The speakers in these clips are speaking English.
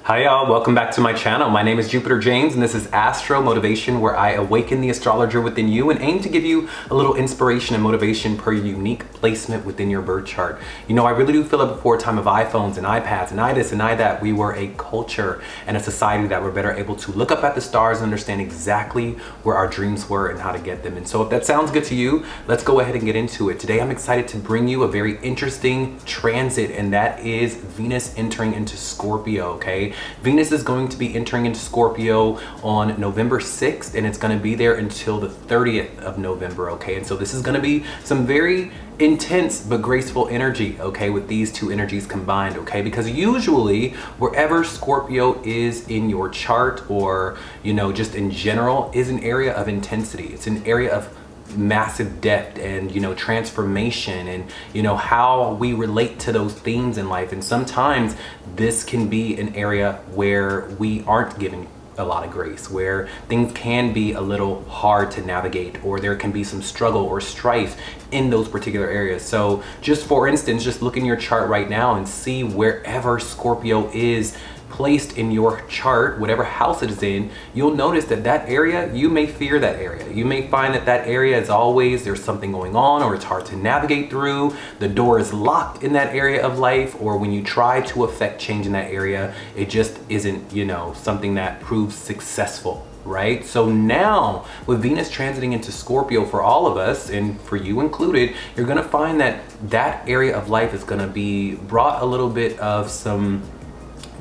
Hi y'all, welcome back to my channel. My name is Jupiter James and this is Astro Motivation, where I awaken the astrologer within you and aim to give you a little inspiration and motivation per unique placement within your birth chart. You know, I really do feel like before a time of iPhones and iPads and this and that, we were a culture and a society that were better able to look up at the stars and understand exactly where our dreams were and how to get them. And so if that sounds good to you, let's go ahead and get into it. Today I'm excited to bring you a very interesting transit, and that is Venus entering into Scorpio, okay? Venus is going to be entering into Scorpio on November 6th, and it's going to be there until the 30th of November, okay? And so this is going to be some very intense but graceful energy, okay, with these two energies combined, okay? Because usually wherever Scorpio is in your chart, or, you know, just in general, is an area of intensity. It's an area of massive depth and, you know, transformation, and, you know, how we relate to those themes in life. And sometimes this can be an area where we aren't given a lot of grace, where things can be a little hard to navigate, or there can be some struggle or strife in those particular areas. So just for instance, just look in your chart right now and see wherever Scorpio is placed in your chart, whatever house it is in, you'll notice that that area, you may fear that area. You may find that that area is always, there's something going on, or it's hard to navigate through. The door is locked in that area of life, or when you try to affect change in that area, it just isn't, you know, something that proves successful, right? So now with Venus transiting into Scorpio, for all of us, and for you included, you're gonna find that that area of life is gonna be brought a little bit of some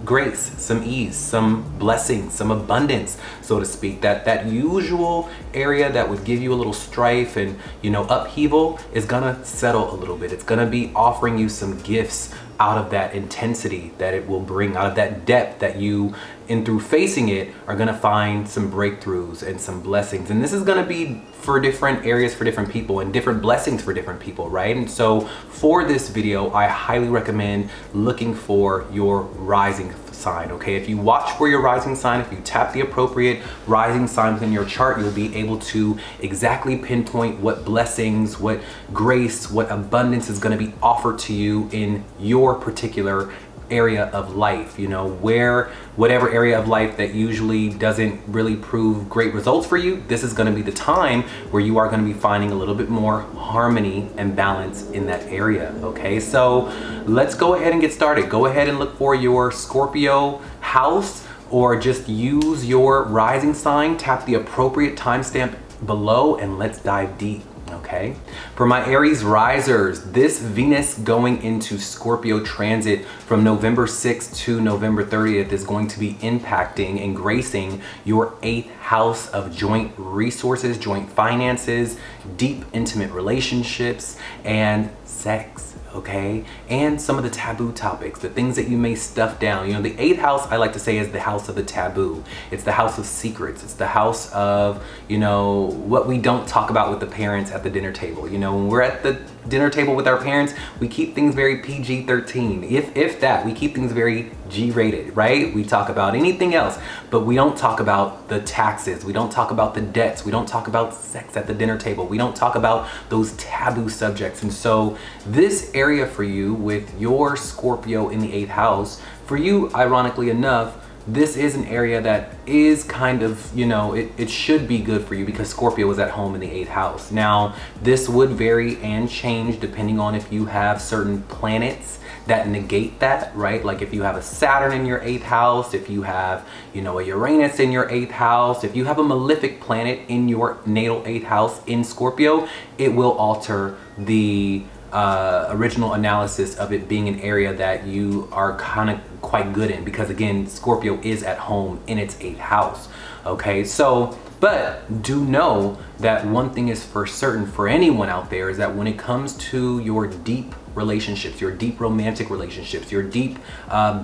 grace, some ease, some blessings, some abundance, so to speak. That usual area that would give you a little strife and, you know, upheaval is gonna settle a little bit. It's gonna be offering you some gifts out of that intensity that it will bring, out of that depth that you, and through facing it, are gonna find some breakthroughs and some blessings. And this is gonna be for different areas for different people, and different blessings for different people, right? And so for this video, I highly recommend looking for your rising sign, okay? If you watch for your rising sign, if you tap the appropriate rising sign within your chart, you'll be able to exactly pinpoint what blessings, what grace, what abundance is going to be offered to you in your particular area of life. You know, where whatever area of life that usually doesn't really prove great results for you, this is going to be the time where you are going to be finding a little bit more harmony and balance in that area, okay? So let's go ahead and get started. Go ahead and look for your Scorpio house, or just use your rising sign, tap the appropriate timestamp below, and let's dive deep. Okay, for my Aries risers, this Venus going into Scorpio transit from November 6th to November 30th is going to be impacting and gracing your 8th house of joint resources, joint finances, deep intimate relationships, and sex, okay? And some of the taboo topics, the things that you may stuff down. You know, the 8th house, I like to say, is the house of the taboo. It's the house of secrets. It's the house of, you know, what we don't talk about with the parents at the dinner table. You know, when we're at the dinner table with our parents, we keep things very PG-13. If that, we keep things very G-rated, right? We talk about anything else, but we don't talk about the taxes. We don't talk about the debts. We don't talk about sex at the dinner table. We don't talk about those taboo subjects. And so this area for you with your Scorpio in the 8th house, for you, ironically enough, this is an area that is kind of, you know, it should be good for you because Scorpio is at home in the 8th house. Now, this would vary and change depending on if you have certain planets that negate that, right? Like if you have a Saturn in your 8th house, if you have, you know, a Uranus in your 8th house, if you have a malefic planet in your natal 8th house in Scorpio, it will alter the original analysis of it being an area that you are kind of quite good in, because again, Scorpio is at home in its 8th house, okay? So, but do know that one thing is for certain for anyone out there is that when it comes to your deep relationships, your deep romantic relationships, your deep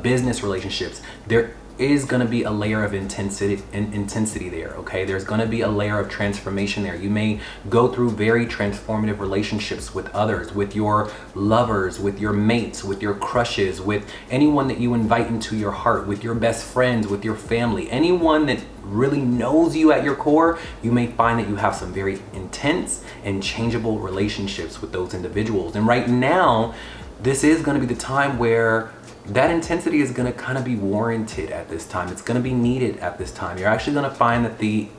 business relationships, there is going to be a layer of intensity there, okay? There's going to be a layer of transformation there. You may go through very transformative relationships with others, with your lovers, with your mates, with your crushes, with anyone that you invite into your heart, with your best friends, with your family, anyone that really knows you at your core. You may find that you have some very intense and changeable relationships with those individuals. And right now, this is going to be the time where that intensity is going to kind of be warranted at this time. It's going to be needed at this time. You're actually going to find that the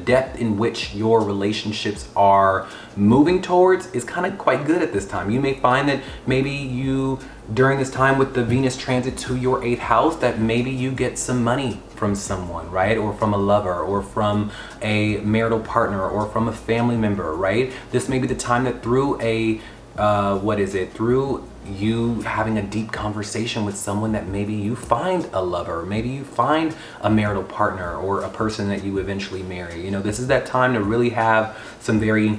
depth in which your relationships are moving towards is kind of quite good at this time. You may find that maybe you, during this time with the Venus transit to your 8th house, that maybe you get some money from someone, right? Or from a lover, or from a marital partner, or from a family member, right? This may be the time that through a, through you having a deep conversation with someone, that maybe you find a lover, maybe you find a marital partner, or a person that you eventually marry. You know, this is that time to really have some very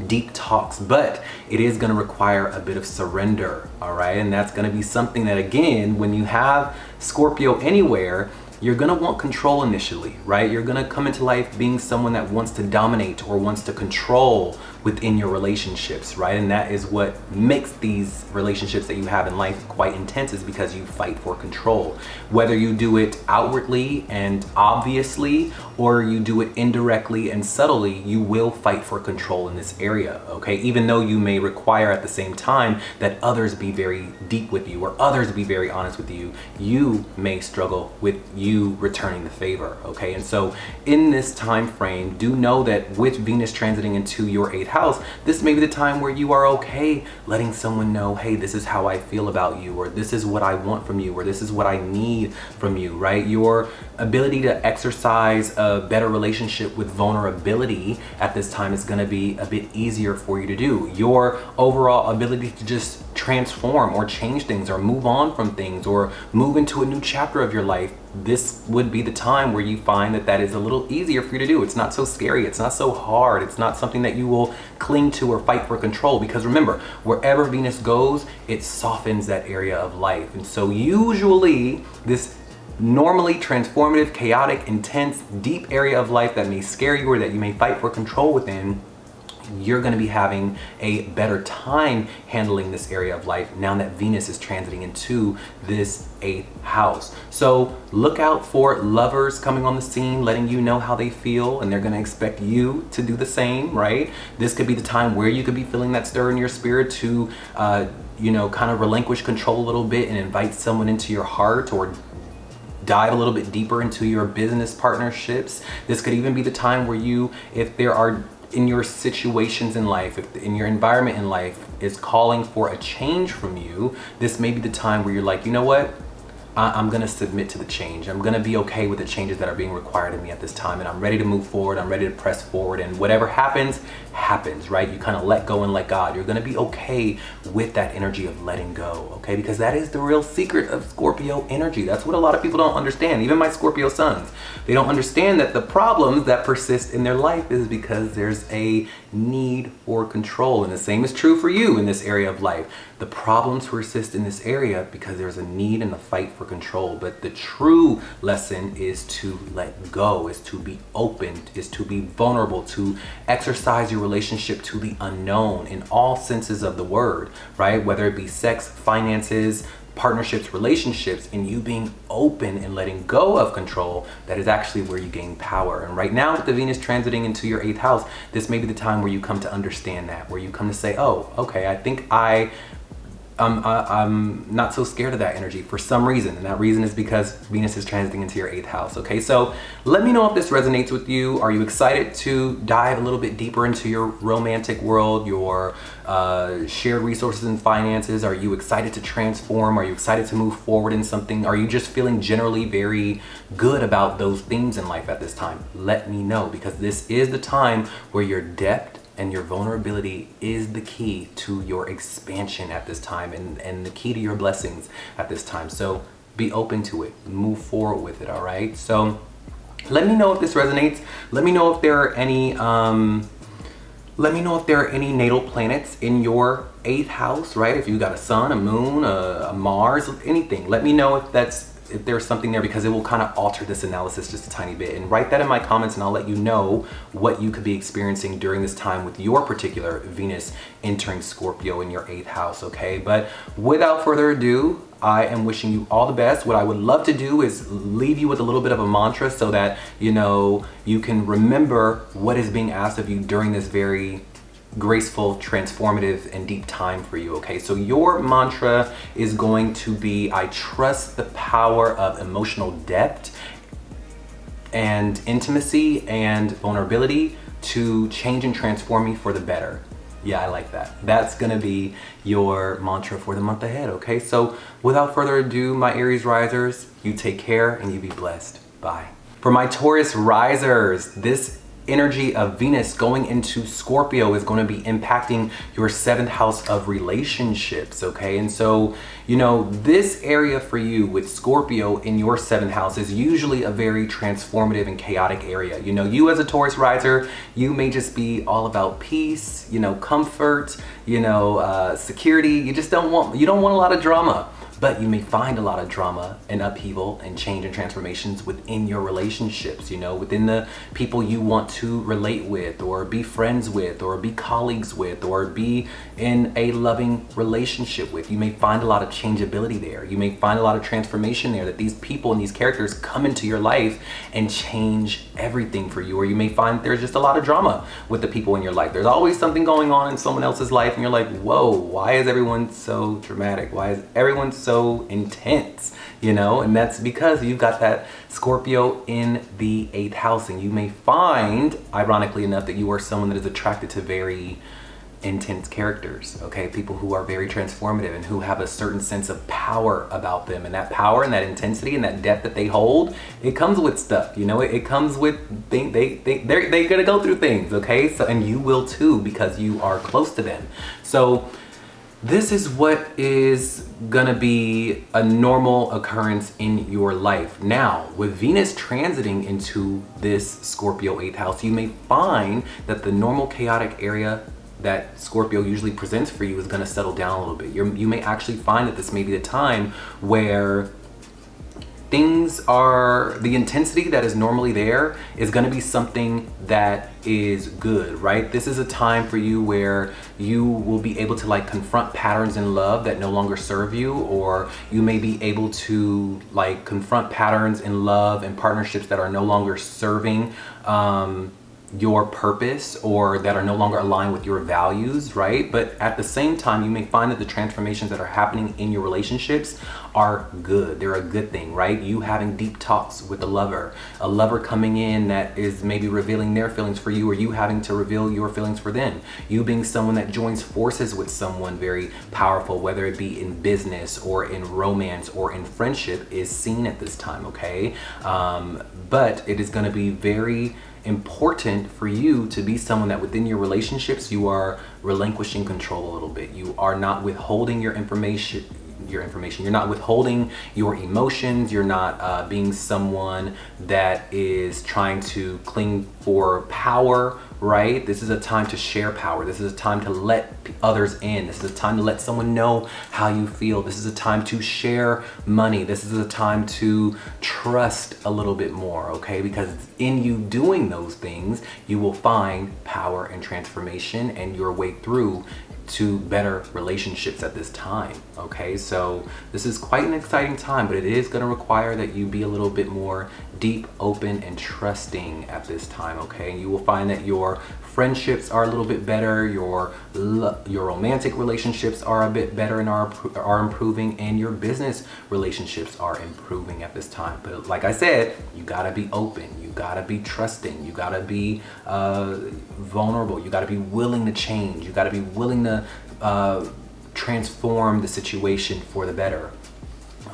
deep talks, but it is going to require a bit of surrender, all right? And that's going to be something that, again, when you have Scorpio anywhere, you're going to want control initially, right? You're going to come into life being someone that wants to dominate or wants to control within your relationships, right? And that is what makes these relationships that you have in life quite intense, is because you fight for control. Whether you do it outwardly and obviously, or you do it indirectly and subtly, you will fight for control in this area, okay? Even though you may require at the same time that others be very deep with you, or others be very honest with you, you may struggle with you returning the favor, okay? And so in this time frame, do know that with Venus transiting into your 8th house, this may be the time where you are okay letting someone know, hey, this is how I feel about you, or this is what I want from you, or this is what I need from you, right? Your ability to exercise a better relationship with vulnerability at this time is going to be a bit easier for you to do. Your overall ability to just transform or change things, or move on from things, or move into a new chapter of your life, this would be the time where you find that that is a little easier for you to do. It's not so scary, it's not so hard, it's not something that you will cling to or fight for control, because remember, wherever Venus goes, it softens that area of life. And so usually this normally transformative, chaotic, intense, deep area of life that may scare you, or that you may fight for control within, you're going to be having a better time handling this area of life now that Venus is transiting into this 8th house. So look out for lovers coming on the scene, letting you know how they feel, and they're going to expect you to do the same, right? This could be the time where you could be feeling that stir in your spirit to, you know, kind of relinquish control a little bit and invite someone into your heart, or dive a little bit deeper into your business partnerships. This could even be the time where you, if there are in your situations in life, if in your environment in life is calling for a change from you, this may be the time where you're like, you know what? I'm gonna submit to the change. I'm gonna be okay with the changes that are being required of me at this time, and I'm ready to move forward. I'm ready to press forward, and whatever happens, happens, right? You kind of let go and let God. You're gonna be okay with that energy of letting go, okay? Because that is the real secret of Scorpio energy. That's what a lot of people don't understand. Even my Scorpio sons, they don't understand that the problems that persist in their life is because there's a need for control. And the same is true for you in this area of life. The problems persist in this area because there's a need and a fight for control. But the true lesson is to let go, is to be open, is to be vulnerable, to exercise your relationship to the unknown in all senses of the word, right? Whether it be sex, finances, partnerships, relationships, and you being open and letting go of control, that is actually where you gain power. And right now with the Venus transiting into your 8th house, this may be the time where you come to understand that, where you come to say, oh, okay, I think I'm not so scared of that energy for some reason, and that reason is because Venus is transiting into your 8th house, okay? So let me know if this resonates with you. Are you excited to dive a little bit deeper into your romantic world, your shared resources and finances? Are you excited to transform? Are you excited to move forward in something? Are you just feeling generally very good about those themes in life at this time? Let me know, because this is the time where your depth and your vulnerability is the key to your expansion at this time, and the key to your blessings at this time. So be open to it, move forward with it, all right? So let me know if this resonates. Let me know if there are any natal planets in your 8th house, right? If you got a sun, a moon, a Mars, anything. Let me know if there's something there, because it will kind of alter this analysis just a tiny bit. And write that in my comments, and I'll let you know what you could be experiencing during this time with your particular Venus entering Scorpio in your 8th house, okay? But without further ado, I am wishing you all the best. What I would love to do is leave you with a little bit of a mantra, so that, you know, you can remember what is being asked of you during this very graceful, transformative, and deep time for you, okay? So your mantra is going to be, I trust the power of emotional depth and intimacy and vulnerability to change and transform me for the better. Yeah, I like that. That's gonna be your mantra for the month ahead, okay? So without further ado, my Aries risers, you take care and you be blessed. Bye. For my Taurus risers, this energy of Venus going into Scorpio is going to be impacting your 7th house of relationships, okay? And so, you know, this area for you with Scorpio in your 7th house is usually a very transformative and chaotic area. You know, you as a Taurus riser, you may just be all about peace, you know, comfort, you know, security. You don't want a lot of drama. But you may find a lot of drama and upheaval and change and transformations within your relationships, you know, within the people you want to relate with or be friends with or be colleagues with or be in a loving relationship with. You may find a lot of changeability there. You may find a lot of transformation there, that these people and these characters come into your life and change everything for you. Or you may find there's just a lot of drama with the people in your life. There's always something going on in someone else's life and you're like, whoa, why is everyone so dramatic? Why is everyone so intense, you know? And that's because you've got that Scorpio in the 8th house, and you may find, ironically enough, that you are someone that is attracted to very intense characters, okay? People who are very transformative and who have a certain sense of power about them, and that power and that intensity and that depth that they hold, it comes with stuff, you know? It comes with they're gonna go through things, okay? So, and you will too, because you are close to them. So this is what is gonna be a normal occurrence in your life. Now, with Venus transiting into this Scorpio 8th house, you may find that the normal chaotic area that Scorpio usually presents for you is gonna settle down a little bit. You may actually find that this may be the time where the intensity that is normally there is going to be something that is good, right? This is a time for you where you will be able to like confront patterns in love that no longer serve you, or you may be able to like confront patterns in love and partnerships that are no longer serving your purpose or that are no longer aligned with your values, right? But at the same time, you may find that the transformations that are happening in your relationships are good. They're a good thing, right? You having deep talks with a lover coming in that is maybe revealing their feelings for you, or you having to reveal your feelings for them. You being someone that joins forces with someone very powerful, whether it be in business or in romance or in friendship, is seen at this time, okay? But it is going to be very important for you to be someone that within your relationships you are relinquishing control a little bit. You are not withholding your information. You're not withholding your emotions. You're not being someone that is trying to cling for power, right? This is a time to share power. This is a time to let others in. This is a time to let someone know how you feel. This is a time to share money. This is a time to trust a little bit more, okay? Because in you doing those things, you will find power and transformation and your way through to better relationships at this time, okay? So this is quite an exciting time, but it is going to require that you be a little bit more deep, open, and trusting at this time, okay? And you will find that your friendships are a little bit better, your romantic relationships are a bit better and are improving, and your business relationships are improving at this time. But like I said, you gotta be open, you gotta be trusting, you gotta be vulnerable, you gotta be willing to change, you gotta be willing to transform the situation for the better,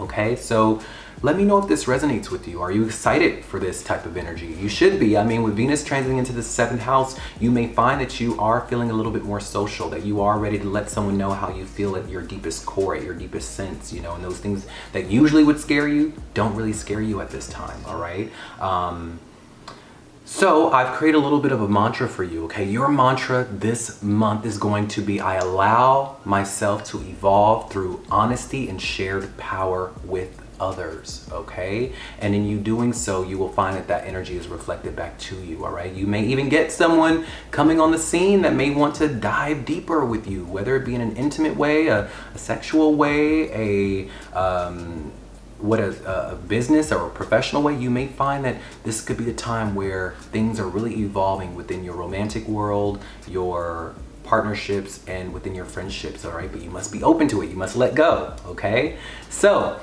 okay? So let me know if this resonates with you. Are you excited for this type of energy? You should be. I mean, with Venus transiting into the 7th house, you may find that you are feeling a little bit more social, that you are ready to let someone know how you feel at your deepest core, at your deepest sense, you know, and those things that usually would scare you don't really scare you at this time, all right? So I've created a little bit of a mantra for you, okay? Your mantra this month is going to be, I allow myself to evolve through honesty and shared power with others, okay? And in you doing so, you will find that that energy is reflected back to you, all right? You may even get someone coming on the scene that may want to dive deeper with you, whether it be in an intimate way, a sexual way, a business or a professional way. You may find that this could be a time where things are really evolving within your romantic world, your partnerships and within your friendships, all right? But you must be open to it. You must let go, okay? So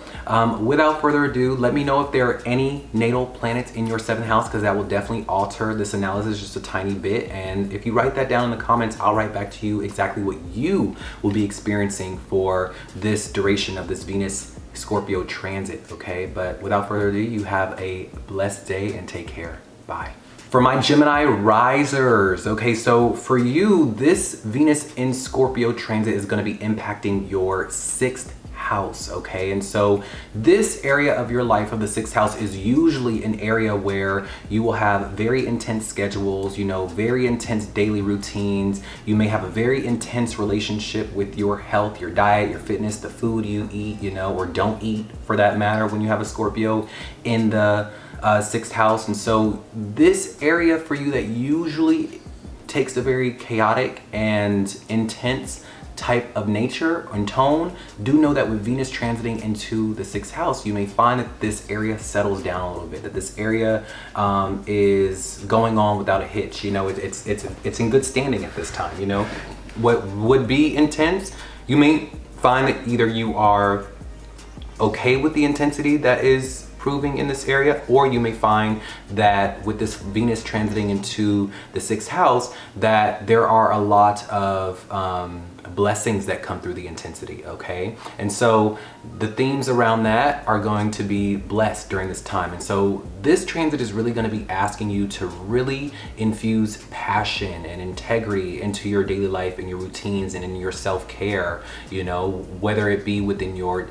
without further ado, let me know if there are any natal planets in your 7th house, because that will definitely alter this analysis just a tiny bit. And if you write that down in the comments, I'll write back to you exactly what you will be experiencing for this duration of this Venus Scorpio transit, okay? But without further ado, you have a blessed day and take care. Bye. For my Gemini risers, okay, so for you, this Venus in Scorpio transit is going to be impacting your 6th house, okay? And so this area of your life of the 6th house is usually an area where you will have very intense schedules, you know, very intense daily routines. You may have a very intense relationship with your health, your diet, your fitness, the food you eat, you know, or don't eat for that matter when you have a Scorpio in the 6th house. And so this area for you that usually takes a very chaotic and intense type of nature and tone, do know that with Venus transiting into the 6th house, you may find that this area settles down a little bit, that this area is going on without a hitch. You know, it's in good standing at this time. You know, what would be intense, you may find that either you are okay with the intensity that is proving in this area, or you may find that with this Venus transiting into the 6th house, that there are a lot of blessings that come through the intensity, okay? And so the themes around that are going to be blessed during this time. And so this transit is really going to be asking you to really infuse passion and integrity into your daily life and your routines and in your self-care, you know, whether it be within your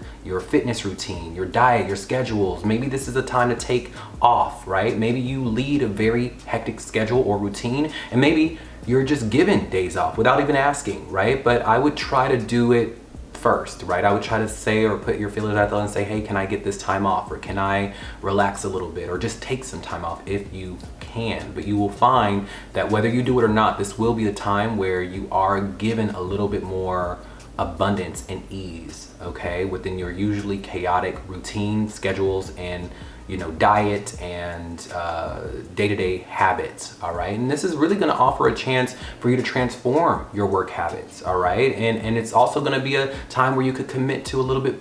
fitness routine, your diet, your schedules. Maybe this is a time to take off, right? Maybe you lead a very hectic schedule or routine, and maybe you're just given days off without even asking, right? But I would try to do it first, right? I would try to say or put your feelers out there and say, hey, can I get this time off? Or can I relax a little bit? Or just take some time off if you can. But you will find that whether you do it or not, this will be a time where you are given a little bit more abundance and ease, okay? Within your usually chaotic routine schedules and, you know, diet and day-to-day habits, all right? And this is really gonna offer a chance for you to transform your work habits, all right? And it's also gonna be a time where you could commit to a little bit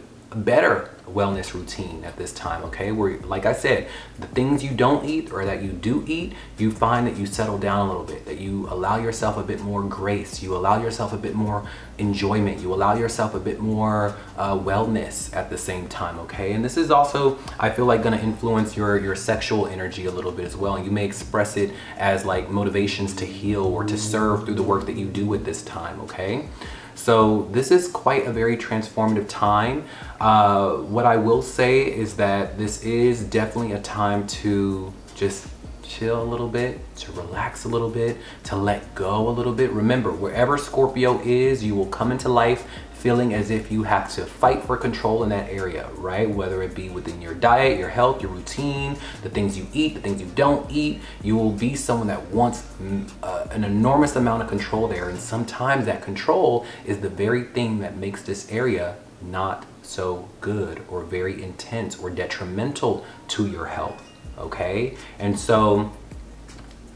better wellness routine at this time, okay? Where, like I said, the things you don't eat or that you do eat, you find that you settle down a little bit, that you allow yourself a bit more grace, you allow yourself a bit more enjoyment, you allow yourself a bit more wellness at the same time, okay? And this is also, I feel like, gonna influence your sexual energy a little bit as well. And you may express it as like motivations to heal or to serve through the work that you do at this time, okay? So this is quite a very transformative time. What I will say is that this is definitely a time to just chill a little bit, to relax a little bit, to let go a little bit. Remember, wherever Scorpio is, you will come into life feeling as if you have to fight for control in that area, right? Whether it be within your diet, your health, your routine, the things you eat, the things you don't eat, you will be someone that wants an enormous amount of control there. And sometimes that control is the very thing that makes this area not so good or very intense or detrimental to your health, okay? And so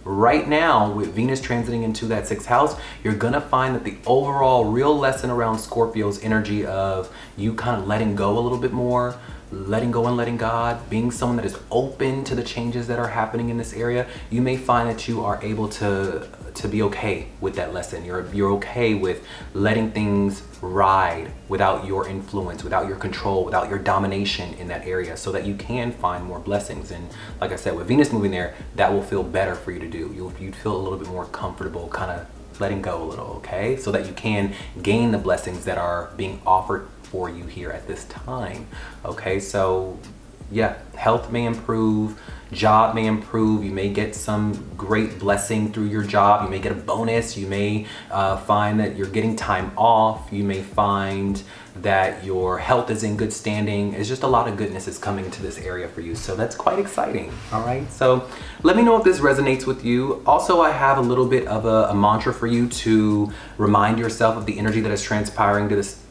right now, with Venus transiting into that 6th house, you're gonna find that the overall real lesson around Scorpio's energy of you kind of letting go a little bit more, letting go and letting God, being someone that is open to the changes that are happening in this area, you may find that you are able to be okay with that lesson. You're okay with letting things ride without your influence, without your control, without your domination in that area, so that you can find more blessings. And like I said, with Venus moving there, that will feel better for you to do. You'd feel a little bit more comfortable kind of letting go a little, okay? So that you can gain the blessings that are being offered for you here at this time, okay? So yeah, health may improve, job may improve, you may get some great blessing through your job, you may get a bonus, you may find that you're getting time off, you may find that your health is in good standing. It's just a lot of goodness is coming to this area for you. So that's quite exciting, all right? So let me know if this resonates with you. Also, I have a little bit of a mantra for you to remind yourself of the energy that is transpiring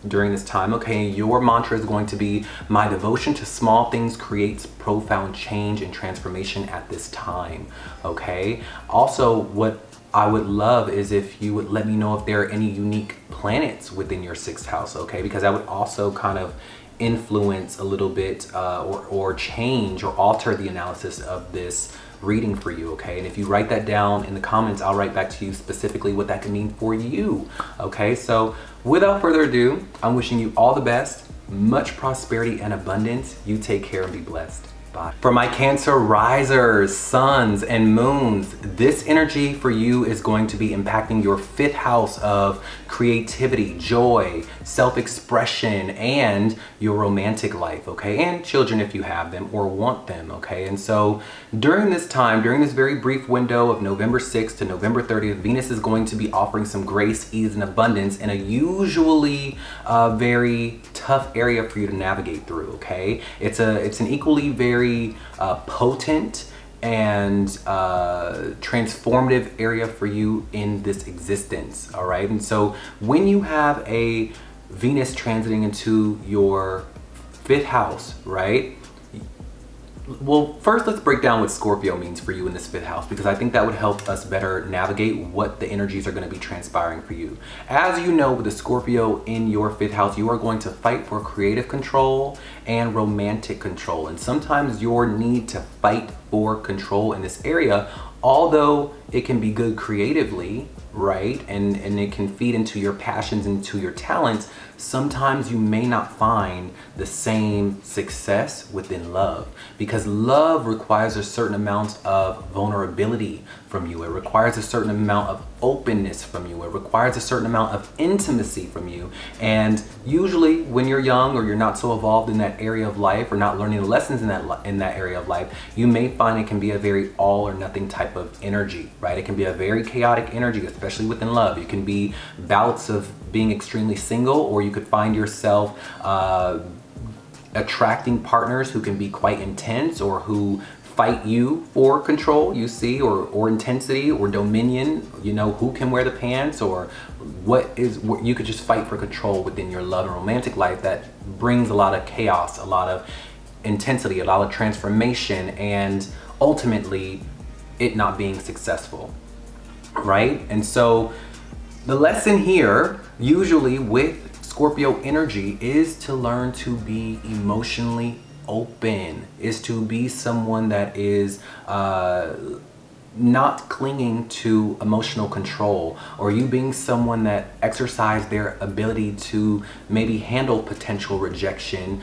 during this time, okay? Your mantra is going to be, my devotion to small things creates profound change and transformation at this time, okay? Also, what I would love is if you would let me know if there are any unique planets within your 6th house, okay? Because that would also kind of influence a little bit or change or alter the analysis of this reading for you, okay? And if you write that down in the comments, I'll write back to you specifically what that could mean for you, okay? So without further ado, I'm wishing you all the best, much prosperity and abundance. You take care and be blessed. Bye. For my Cancer risers, suns, and moons, this energy for you is going to be impacting your 5th house of creativity, joy, self-expression, and your romantic life, okay? And children if you have them or want them, okay? And so during this time, during this very brief window of November 6th to November 30th, Venus is going to be offering some grace, ease, and abundance in a usually very tough area for you to navigate through, okay? It's an equally very potent and transformative area for you in this existence, all right? And so when you have a Venus transiting into your 5th house, right? Well, first let's break down what Scorpio means for you in this 5th house, because I think that would help us better navigate what the energies are going to be transpiring for you. As you know, with the Scorpio in your 5th house, you are going to fight for creative control and romantic control. And sometimes your need to fight for control in this area, although it can be good creatively, right? And it can feed into your passions, into your talents, sometimes you may not find the same success within love, because love requires a certain amount of vulnerability from you. It requires a certain amount of openness from you. It requires a certain amount of intimacy from you. And usually when you're young or you're not so evolved in that area of life or not learning the lessons in that area of life, you may find it can be a very all or nothing type of energy, right? It can be a very chaotic energy, especially within love. It can be bouts of being extremely single, or you could find yourself attracting partners who can be quite intense or who fight you for control, you see, or intensity or dominion, you know, who can wear the pants, or what you could just fight for control within your love and romantic life. That brings a lot of chaos, a lot of intensity, a lot of transformation, and ultimately it not being successful, right? And so the lesson here, usually with Scorpio energy, is to learn to be emotionally open, is to be someone that is not clinging to emotional control, or you being someone that exercise their ability to maybe handle potential rejection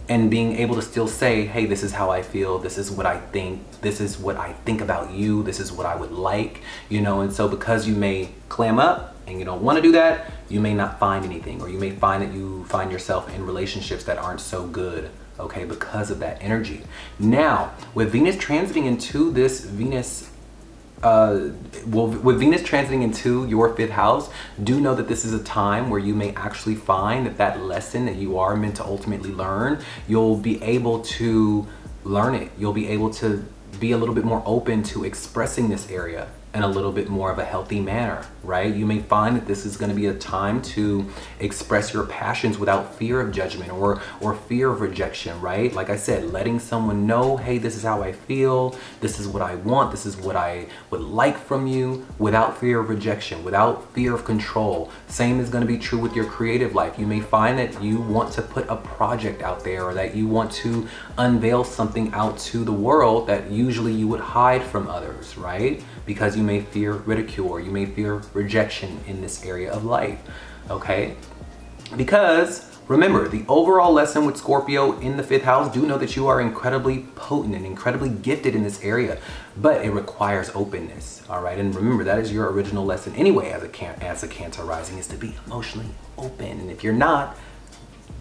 and being able to still say, hey, this is how I feel, this is what I think, this is what I think about you, this is what I would like, you know. And so because you may clam up and you don't want to do that, you may not find anything, or you may find that you find yourself in relationships that aren't so good, okay, because of that energy. Now, with Venus transiting into this with Venus transiting into your 5th house, do know that this is a time where you may actually find that lesson that you are meant to ultimately learn, you'll be able to learn it. You'll be able to be a little bit more open to expressing this area in a little bit more of a healthy manner, right? You may find that this is going to be a time to express your passions without fear of judgment or fear of rejection, right? Like I said, letting someone know, hey, this is how I feel, this is what I want, this is what I would like from you, without fear of rejection, without fear of control. Same is going to be true with your creative life. You may find that you want to put a project out there, or that you want to unveil something out to the world that usually you would hide from others, right? Because you may fear ridicule, or you may fear rejection in this area of life, okay? Because remember, the overall lesson with Scorpio in the 5th house, do know that you are incredibly potent and incredibly gifted in this area, but it requires openness, all right? And remember, that is your original lesson anyway as a Cancer rising, is to be emotionally open. And if you're not,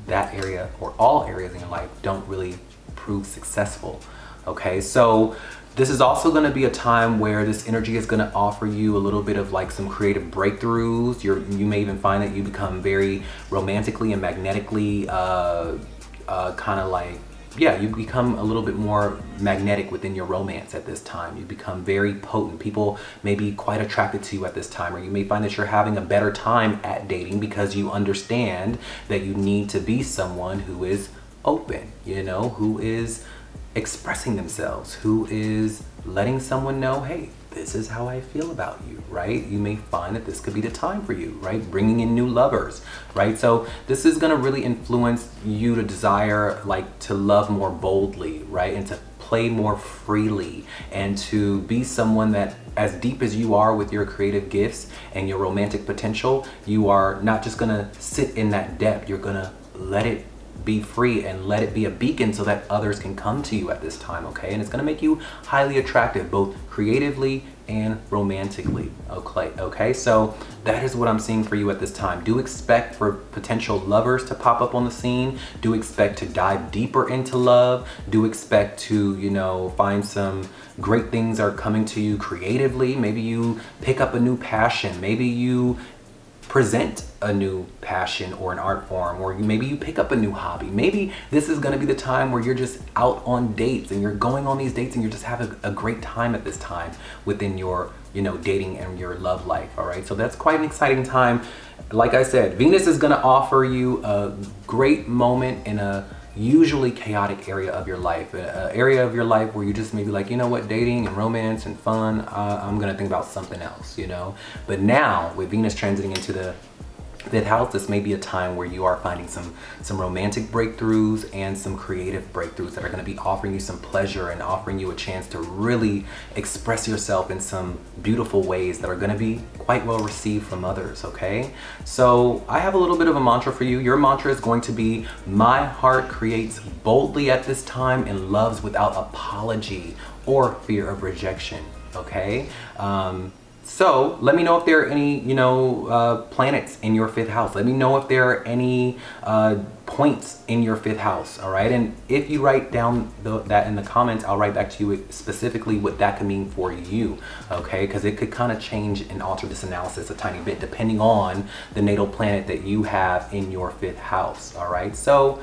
that area or all areas in your life don't really prove successful, okay? So this is also going to be a time where this energy is going to offer you a little bit of like some creative breakthroughs. You may even find that you become very romantically and magnetically kind of like, yeah, you become a little bit more magnetic within your romance at this time. You become very potent. People may be quite attracted to you at this time, or you may find that you're having a better time at dating because you understand that you need to be someone who is open, you know, who is expressing themselves, who is letting someone know, hey, this is how I feel about you, right? You may find that this could be the time for you, right? Bringing in new lovers, right? So this is going to really influence you to desire like to love more boldly, right? And to play more freely, and to be someone that, as deep as you are with your creative gifts and your romantic potential, you are not just going to sit in that depth. You're going to let it be free and let it be a beacon so that others can come to you at this time, okay? And it's going to make you highly attractive, both creatively and romantically, okay? So that is what I'm seeing for you at this time. Do expect for potential lovers to pop up on the scene. Do expect to dive deeper into love. Do expect to, you know, find some great things are coming to you creatively. Maybe you pick up a new passion. Maybe you present a new passion or an art form, or maybe you pick up a new hobby. Maybe this is going to be the time where you're just out on dates and you're going on these dates and you're just having a great time at this time within your, you know, dating and your love life. All right, so that's quite an exciting time. Like I said, Venus is going to offer you a great moment in a usually chaotic area of your life, an area of your life where you just maybe like, you know what, dating and romance and fun, I'm gonna think about something else, you know. But now with Venus transiting into the 5th house, this may be a time where you are finding some romantic breakthroughs and some creative breakthroughs that are going to be offering you some pleasure and offering you a chance to really express yourself in some beautiful ways that are going to be quite well received from others, okay? So I have a little bit of a mantra for you. Your mantra is going to be, my heart creates boldly at this time and loves without apology or fear of rejection, okay? So let me know if there are any, you know, planets in your 5th house. Let me know if there are any points in your 5th house, all right? And if you write down that in the comments, I'll write back to you specifically what that could mean for you, okay? Because it could kind of change and alter this analysis a tiny bit depending on the natal planet that you have in your 5th house, all right? So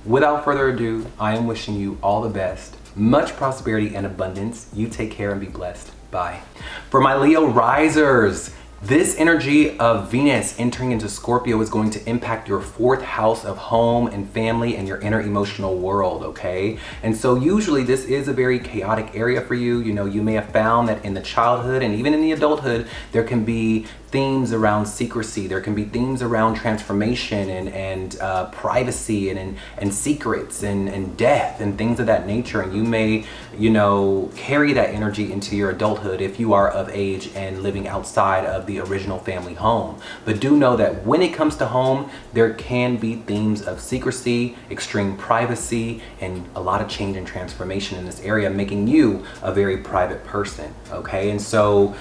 without further ado, I am wishing you all the best, much prosperity and abundance. You take care and be blessed. Bye. For my Leo risers, this energy of Venus entering into Scorpio is going to impact your 4th house of home and family and your inner emotional world, okay? And so usually this is a very chaotic area for you. You know, you may have found that in the childhood and even in the adulthood, there can be themes around secrecy. There can be themes around transformation and privacy and secrets and death and things of that nature. And you may, you know, carry that energy into your adulthood if you are of age and living outside of the original family home. But do know that when it comes to home, there can be themes of secrecy, extreme privacy, and a lot of change and transformation in this area, making you a very private person, okay? And so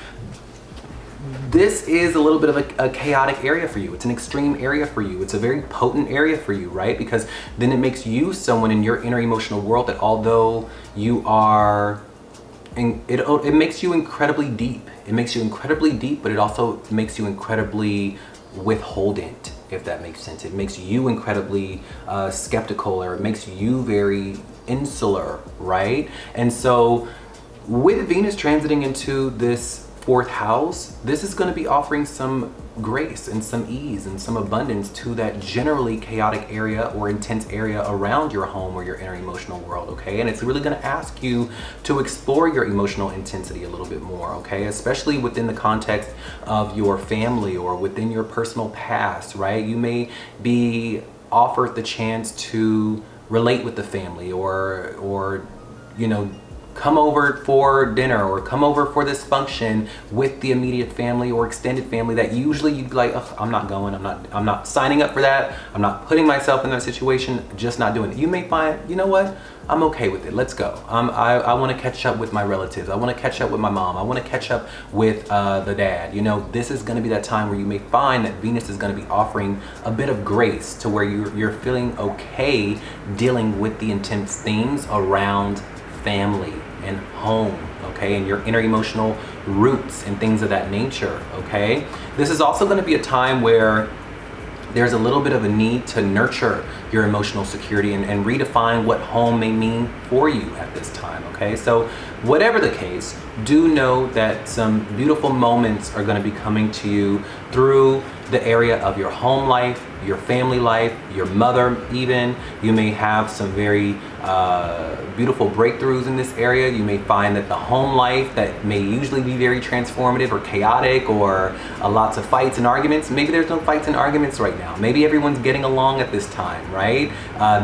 this is a little bit of a chaotic area for you. It's an extreme area for you. It's a very potent area for you, right? Because then it makes you someone in your inner emotional world that, although you are, it makes you incredibly deep. It makes you incredibly deep, but it also makes you incredibly withholdent, if that makes sense. It makes you incredibly skeptical, or it makes you very insular, right? And so with Venus transiting into this 4th house, this is going to be offering some grace and some ease and some abundance to that generally chaotic area or intense area around your home or your inner emotional world, okay? And it's really going to ask you to explore your emotional intensity a little bit more, okay? Especially within the context of your family or within your personal past, right? You may be offered the chance to relate with the family or you know, come over for dinner or come over for this function with the immediate family or extended family that usually you'd be like, oh, I'm not going, I'm not signing up for that, I'm not putting myself in that situation, just not doing it. You may find, you know what, I'm okay with it, let's go. I want to catch up with my relatives, I want to catch up with my mom, I want to catch up with the dad. You know, this is going to be that time where you may find that Venus is going to be offering a bit of grace to where you're feeling okay dealing with the intense themes around family and home, okay, and your inner emotional roots and things of that nature, okay? This is also going to be a time where there's a little bit of a need to nurture your emotional security and redefine what home may mean for you at this time, okay? So whatever the case, do know that some beautiful moments are going to be coming to you through the area of your home life, your family life, your mother even. You may have some very beautiful breakthroughs in this area. You may find that the home life that may usually be very transformative or chaotic, or lots of fights and arguments, maybe there's no fights and arguments right now. Maybe everyone's getting along at this time, right?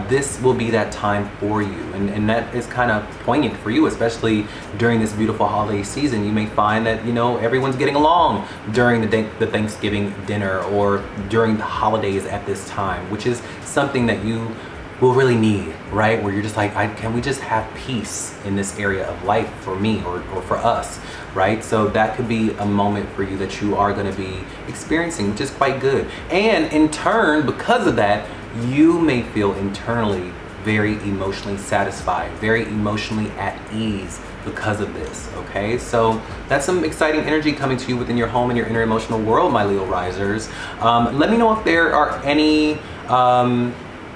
This will be that time for you, and that is kind of poignant for you, especially during this beautiful holiday season. You may find that, you know, everyone's getting along during the Thanksgiving dinner or during the holidays at this time, which is something that you will really need, right? Where you're just like, can we just have peace in this area of life for me or for us, right? So that could be a moment for you that you are going to be experiencing, which is quite good. And in turn, because of that, you may feel internally very emotionally satisfied, very emotionally at ease because of this, okay? So that's some exciting energy coming to you within your home and your inner emotional world, my Leo risers. Let me know if there are any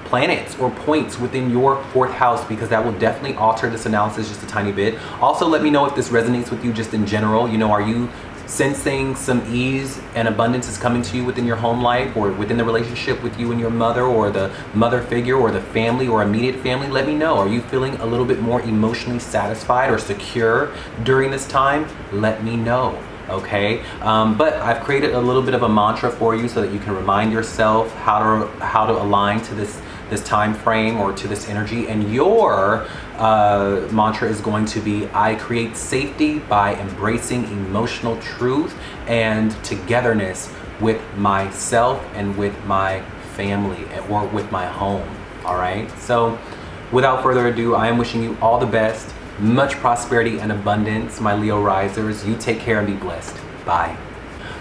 planets or points within your fourth house, because that will definitely alter this analysis just a tiny bit. Also, let me know if this resonates with you just in general. You know, are you sensing some ease and abundance is coming to you within your home life or within the relationship with you and your mother, or the mother figure, or the family or immediate family? Let me know. Are you feeling a little bit more emotionally satisfied or secure during this time? Let me know. Okay, but I've created a little bit of a mantra for you so that you can remind yourself how to align to this time frame or to this energy. And your mantra is going to be, I create safety by embracing emotional truth and togetherness with myself and with my family, or with my home. All right, so without further ado, I am wishing you all the best. Much prosperity and abundance, my Leo risers. You take care and be blessed. Bye.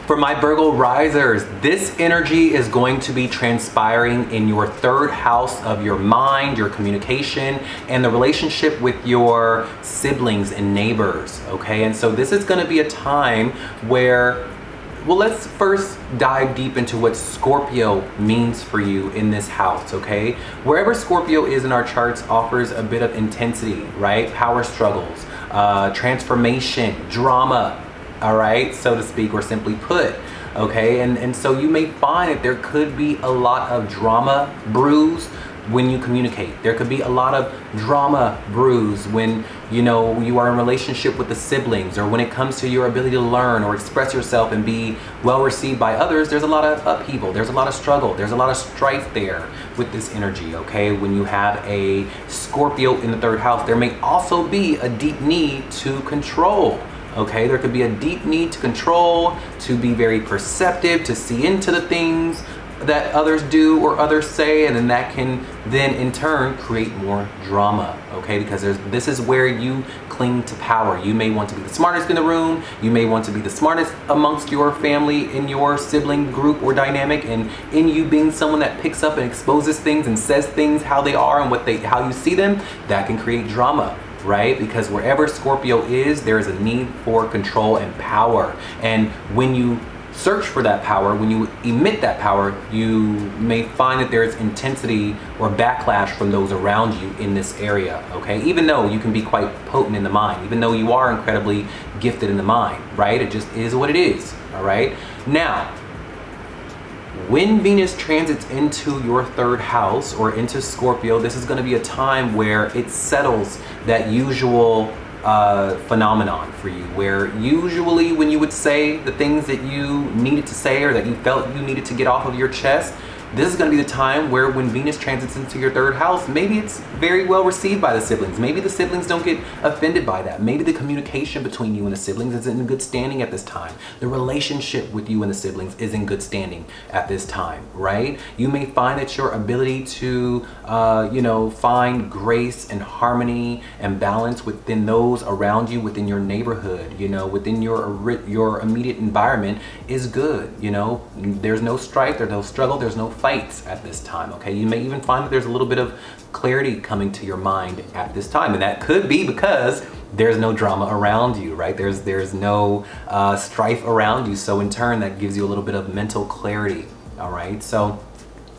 For my Virgo risers, this energy is going to be transpiring in your third house of your mind, your communication, and the relationship with your siblings and neighbors, okay? And so this is going to be a time where, well, let's first dive deep into what Scorpio means for you in this house, okay? Wherever Scorpio is in our charts offers a bit of intensity, right? Power struggles, transformation, drama, all right, so to speak, or simply put, okay? And so you may find that there could be a lot of drama brews when you communicate. There could be a lot of drama brews when, you know, you are in relationship with the siblings, or when it comes to your ability to learn or express yourself and be well received by others. There's a lot of upheaval, there's a lot of struggle, there's a lot of strife there with this energy, okay? When you have a Scorpio in the third house, there may also be a deep need to control. Okay, there could be a deep need to control, to be very perceptive, to see into the things that others do or others say, and then that can then in turn create more drama, okay? Because this is where you cling to power. You may want to be the smartest in the room, you may want to be the smartest amongst your family, in your sibling group or dynamic, and in you being someone that picks up and exposes things and says things how they are and how you see them, that can create drama, right? Because wherever Scorpio is, there is a need for control and power. And when you search for that power, when you emit that power, you may find that there's intensity or backlash from those around you in this area, okay? Even though you can be quite potent in the mind, even though you are incredibly gifted in the mind, right? It just is what it is, all right? Now, when Venus transits into your third house or into Scorpio, this is going to be a time where it settles that usual phenomenon for you, where usually when you would say the things that you needed to say or that you felt you needed to get off of your chest, this is going to be the time where when Venus transits into your third house, maybe it's very well received by the siblings. Maybe the siblings don't get offended by that. Maybe the communication between you and the siblings is in good standing at this time. The relationship with you and the siblings is in good standing at this time, right? You may find that your ability to, find grace and harmony and balance within those around you, within your neighborhood, within your immediate environment is good. There's no strife, there's no struggle, there's no fights at this time, okay? You may even find that there's a little bit of clarity coming to your mind at this time, and that could be because there's no drama around you, right? There's no strife around you, so in turn that gives you a little bit of mental clarity, all right? So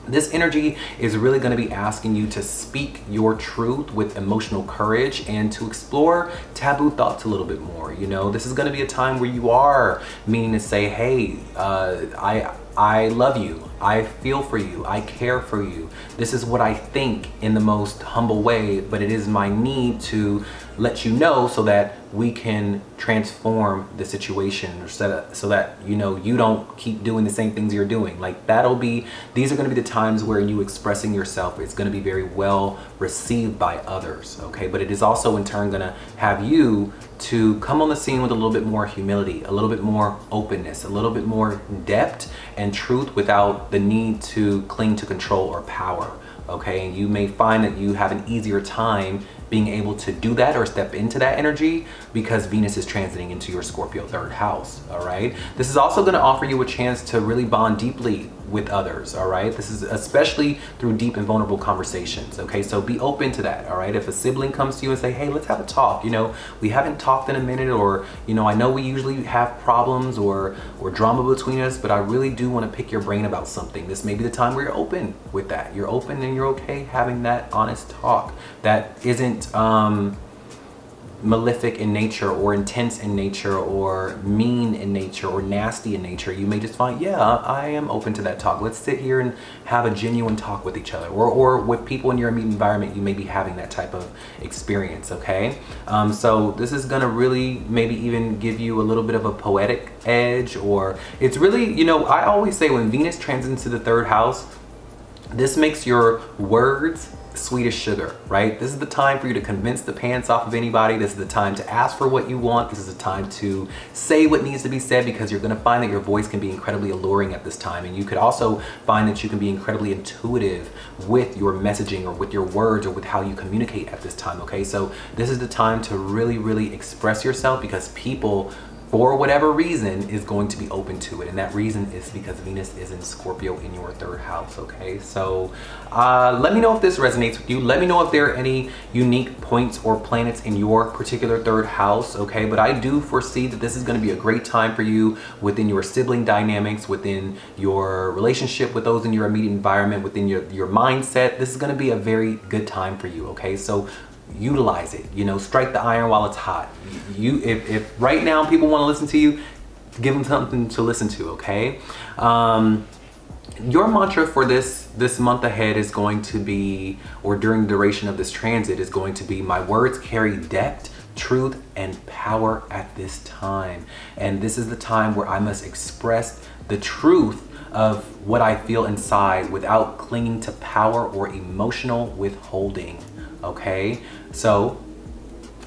this energy is really going to be asking you to speak your truth with emotional courage and to explore taboo thoughts a little bit more. This is going to be a time where you are meaning to say, hey, I love you, I feel for you, I care for you. This is what I think in the most humble way, but it is my need to let you know so that we can transform the situation, or so that you know you don't keep doing the same things you're doing. Like these are going to be the times where you expressing yourself, it's going to be very well received by others, okay? But it is also in turn going to have you to come on the scene with a little bit more humility, a little bit more openness, a little bit more depth and truth without the need to cling to control or power, okay? And you may find that you have an easier time being able to do that or step into that energy because Venus is transiting into your Scorpio third house, all right? This is also going to offer you a chance to really bond deeply with others, all right? This is especially through deep and vulnerable conversations, okay? So be open to that, all right? If a sibling comes to you and say, hey, let's have a talk, you know, we haven't talked in a minute, or, you know, I know we usually have problems or drama between us, but I really do want to pick your brain about something. This may be the time where you're open with that. You're open and you're okay having that honest talk that isn't malefic in nature or intense in nature or mean in nature or nasty in nature. You may just find, yeah, I am open to that talk. Let's sit here and have a genuine talk with each other, or with people in your immediate environment. You may be having that type of experience, okay? So this is gonna really maybe even give you a little bit of a poetic edge, or it's really, you know, I always say when Venus transits into the third house, this makes your words sweet as sugar, right? This is the time for you to convince the pants off of anybody. This is the time to ask for what you want. This is the time to say what needs to be said, because you're going to find that your voice can be incredibly alluring at this time. And you could also find that you can be incredibly intuitive with your messaging or with your words or with how you communicate at this time, okay? So this is the time to really, really express yourself, because people, for whatever reason, is going to be open to it. And that reason is because Venus is in Scorpio in your third house, okay? So let me know if this resonates with you. Let me know if there are any unique points or planets in your particular third house, okay? But I do foresee that this is gonna be a great time for you within your sibling dynamics, within your relationship with those in your immediate environment, within your mindset. This is gonna be a very good time for you, okay? So utilize it, you know, strike the iron while it's hot. If right now people want to listen to you, give them something to listen to, okay? Your mantra for this month ahead is going to be, or during the duration of this transit, is going to be, my words carry depth, truth, and power at this time. And this is the time where I must express the truth of what I feel inside without clinging to power or emotional withholding. Okay, so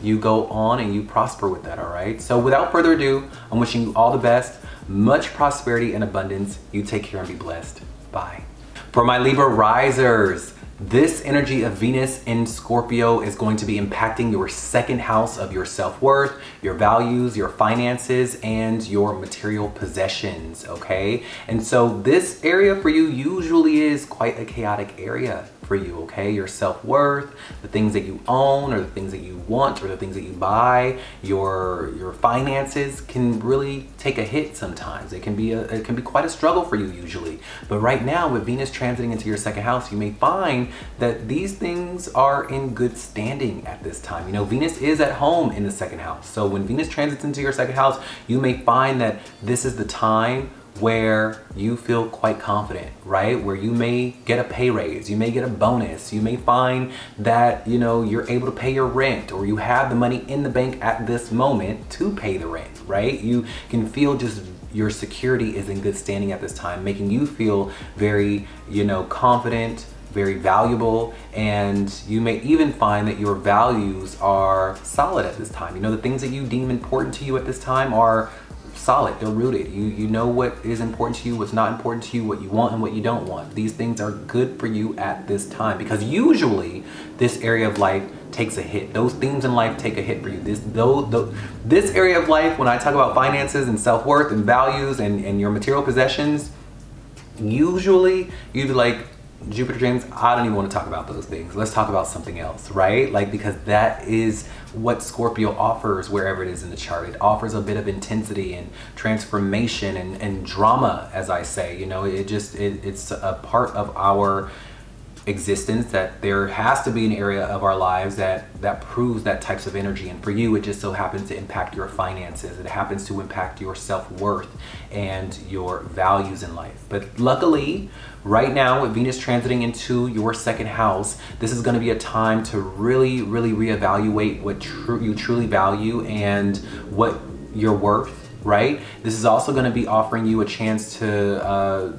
you go on and you prosper with that, all right? So without further ado, I'm wishing you all the best, much prosperity and abundance. You take care and be blessed. Bye. For my Libra risers, this energy of Venus in Scorpio is going to be impacting your second house of your self-worth, your values, your finances, and your material possessions, okay? And so this area for you usually is quite a chaotic area for you, okay? Your self-worth, the things that you own or the things that you want or the things that you buy, your finances can really take a hit sometimes. It can be quite a struggle for you usually. But right now, with Venus transiting into your second house, you may find that these things are in good standing at this time. You know, Venus is at home in the second house. So when Venus transits into your second house, you may find that this is the time where you feel quite confident, right? Where you may get a pay raise, you may get a bonus, you may find that, you know, you're able to pay your rent, or you have the money in the bank at this moment to pay the rent, right? You can feel just your security is in good standing at this time, making you feel very, you know, confident, very valuable, and you may even find that your values are solid at this time. You know, the things that you deem important to you at this time are solid, they're rooted. You know what is important to you, what's not important to you, what you want and what you don't want. These things are good for you at this time, because usually this area of life takes a hit. Those themes in life take a hit for you. This area of life, when I talk about finances and self-worth and values and your material possessions, usually you'd be like, Jupiter James, I don't even want to talk about those things. Let's talk about something else, right? Like, because that is what Scorpio offers wherever it is in the chart. It offers a bit of intensity and transformation and drama, as I say. You know, it's a part of our existence, that there has to be an area of our lives that proves that types of energy. And for you, it just so happens to impact your finances. It happens to impact your self-worth and your values in life. But luckily, right now, with Venus transiting into your second house, this is going to be a time to really reevaluate what you truly value and what you're worth, right? This is also going to be offering you a chance to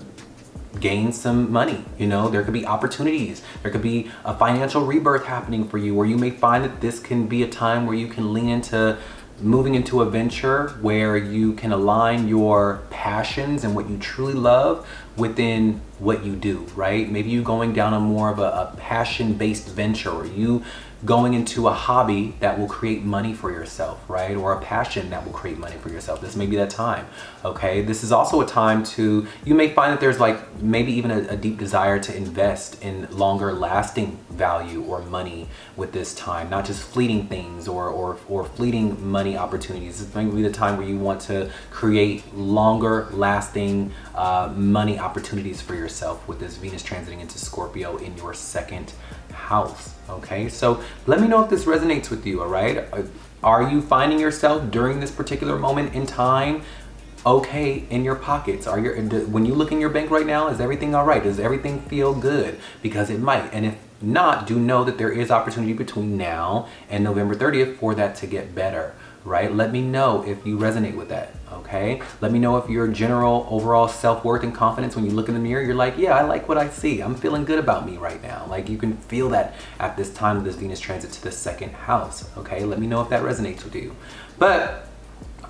gain some money. You know, there could be opportunities. There could be a financial rebirth happening for you, or you may find that this can be a time where you can lean into moving into a venture where you can align your passions and what you truly love within what you do, right? Maybe you going down a more of a passion-based venture, or you going into a hobby that will create money for yourself, right? Or a passion that will create money for yourself. This may be that time, okay? This is also a time to, you may find that there's like maybe even a deep desire to invest in longer lasting value or money with this time, not just fleeting things or fleeting money opportunities. This may be the time where you want to create longer lasting money opportunities for yourself with this Venus transiting into Scorpio in your second house. Okay, so let me know if this resonates with you. All right, are you finding yourself during this particular moment in time okay in your pockets? Are your, when you look in your bank right now, is everything all right? Does everything feel good? Because it might. And if not, do know that there is opportunity between now and November 30th for that to get better, right? Let me know if you resonate with that, okay? Let me know if your general overall self-worth and confidence, when you look in the mirror, you're like, yeah, I like what I see. I'm feeling good about me right now. Like, you can feel that at this time of this Venus transit to the second house, okay? Let me know if that resonates with you. But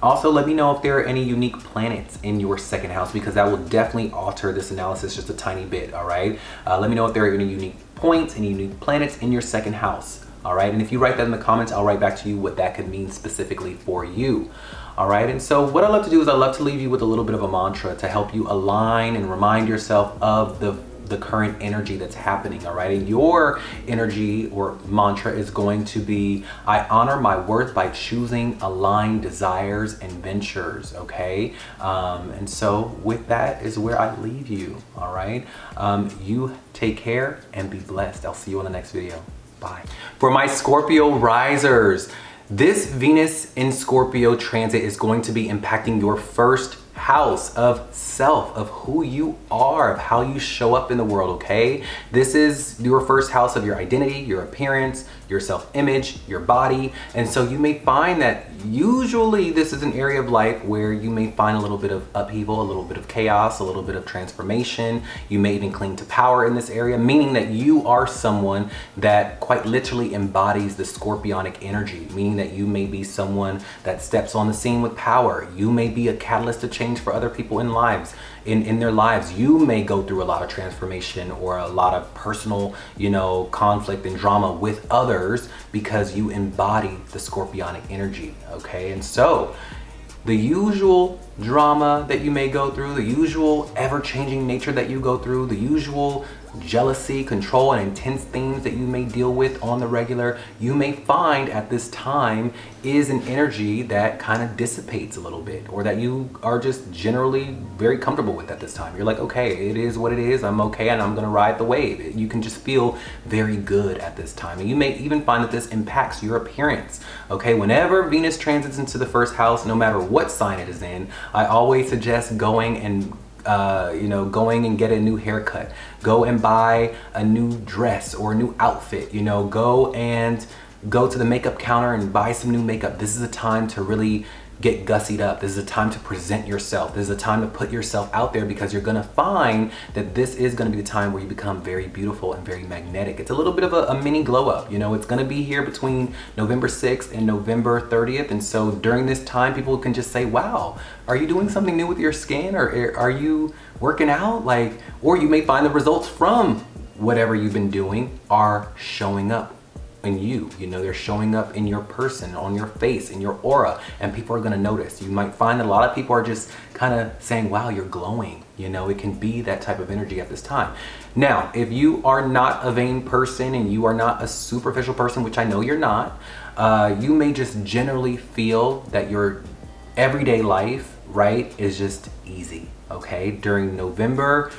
also, let me know if there are any unique planets in your second house, because that will definitely alter this analysis just a tiny bit, all right? Let me know if there are any unique points, any unique planets in your second house, all right? And if you write that in the comments, I'll write back to you what that could mean specifically for you, all right? And so what I love to do is I love to leave you with a little bit of a mantra to help you align and remind yourself of the current energy that's happening, all right? And your energy or mantra is going to be, I honor my worth by choosing aligned desires and ventures, okay? And so with that is where I leave you, all right? You take care and be blessed. I'll see you on the next video. Bye. For my Scorpio risers, this Venus in Scorpio transit is going to be impacting your first house of self, of who you are, of how you show up in the world, okay? This is your first house of your identity, your appearance, your self-image, your body. And so you may find that usually this is an area of life where you may find a little bit of upheaval, a little bit of chaos, a little bit of transformation. You may even cling to power in this area, meaning that you are someone that quite literally embodies the Scorpionic energy, meaning that you may be someone that steps on the scene with power. You may be a catalyst of change for other people in their lives. You may go through a lot of transformation or a lot of personal, conflict and drama with others because you embody the Scorpionic energy, okay? And so the usual drama that you may go through, the usual ever-changing nature that you go through, the usual jealousy, control, and intense themes that you may deal with on the regular, you may find at this time is an energy that kind of dissipates a little bit, or that you are just generally very comfortable with at this time. You're like, okay, it is what it is, I'm okay, and I'm gonna ride the wave. You can just feel very good at this time. And you may even find that this impacts your appearance, okay? Whenever Venus transits into the first house, no matter what sign it is in, I always suggest going and get a new haircut, go and buy a new dress or a new outfit, go to the makeup counter and buy some new makeup. This is a time to really get gussied up. This is a time to present yourself. This is a time to put yourself out there, because you're gonna find that this is gonna be the time where you become very beautiful and very magnetic. It's a little bit of a mini glow up. It's gonna be here between November 6th and November 30th. And so during this time, people can just say, wow, are you doing something new with your skin? Or are you working out? Or you may find the results from whatever you've been doing are showing up in you. They're showing up in your person, on your face, in your aura, and people are gonna notice. You might find that a lot of people are just kind of saying, wow, you're glowing. It can be that type of energy at this time. Now, if you are not a vain person and you are not a superficial person, which I know you're not, you may just generally feel that your everyday life, right, is just easy, okay? During November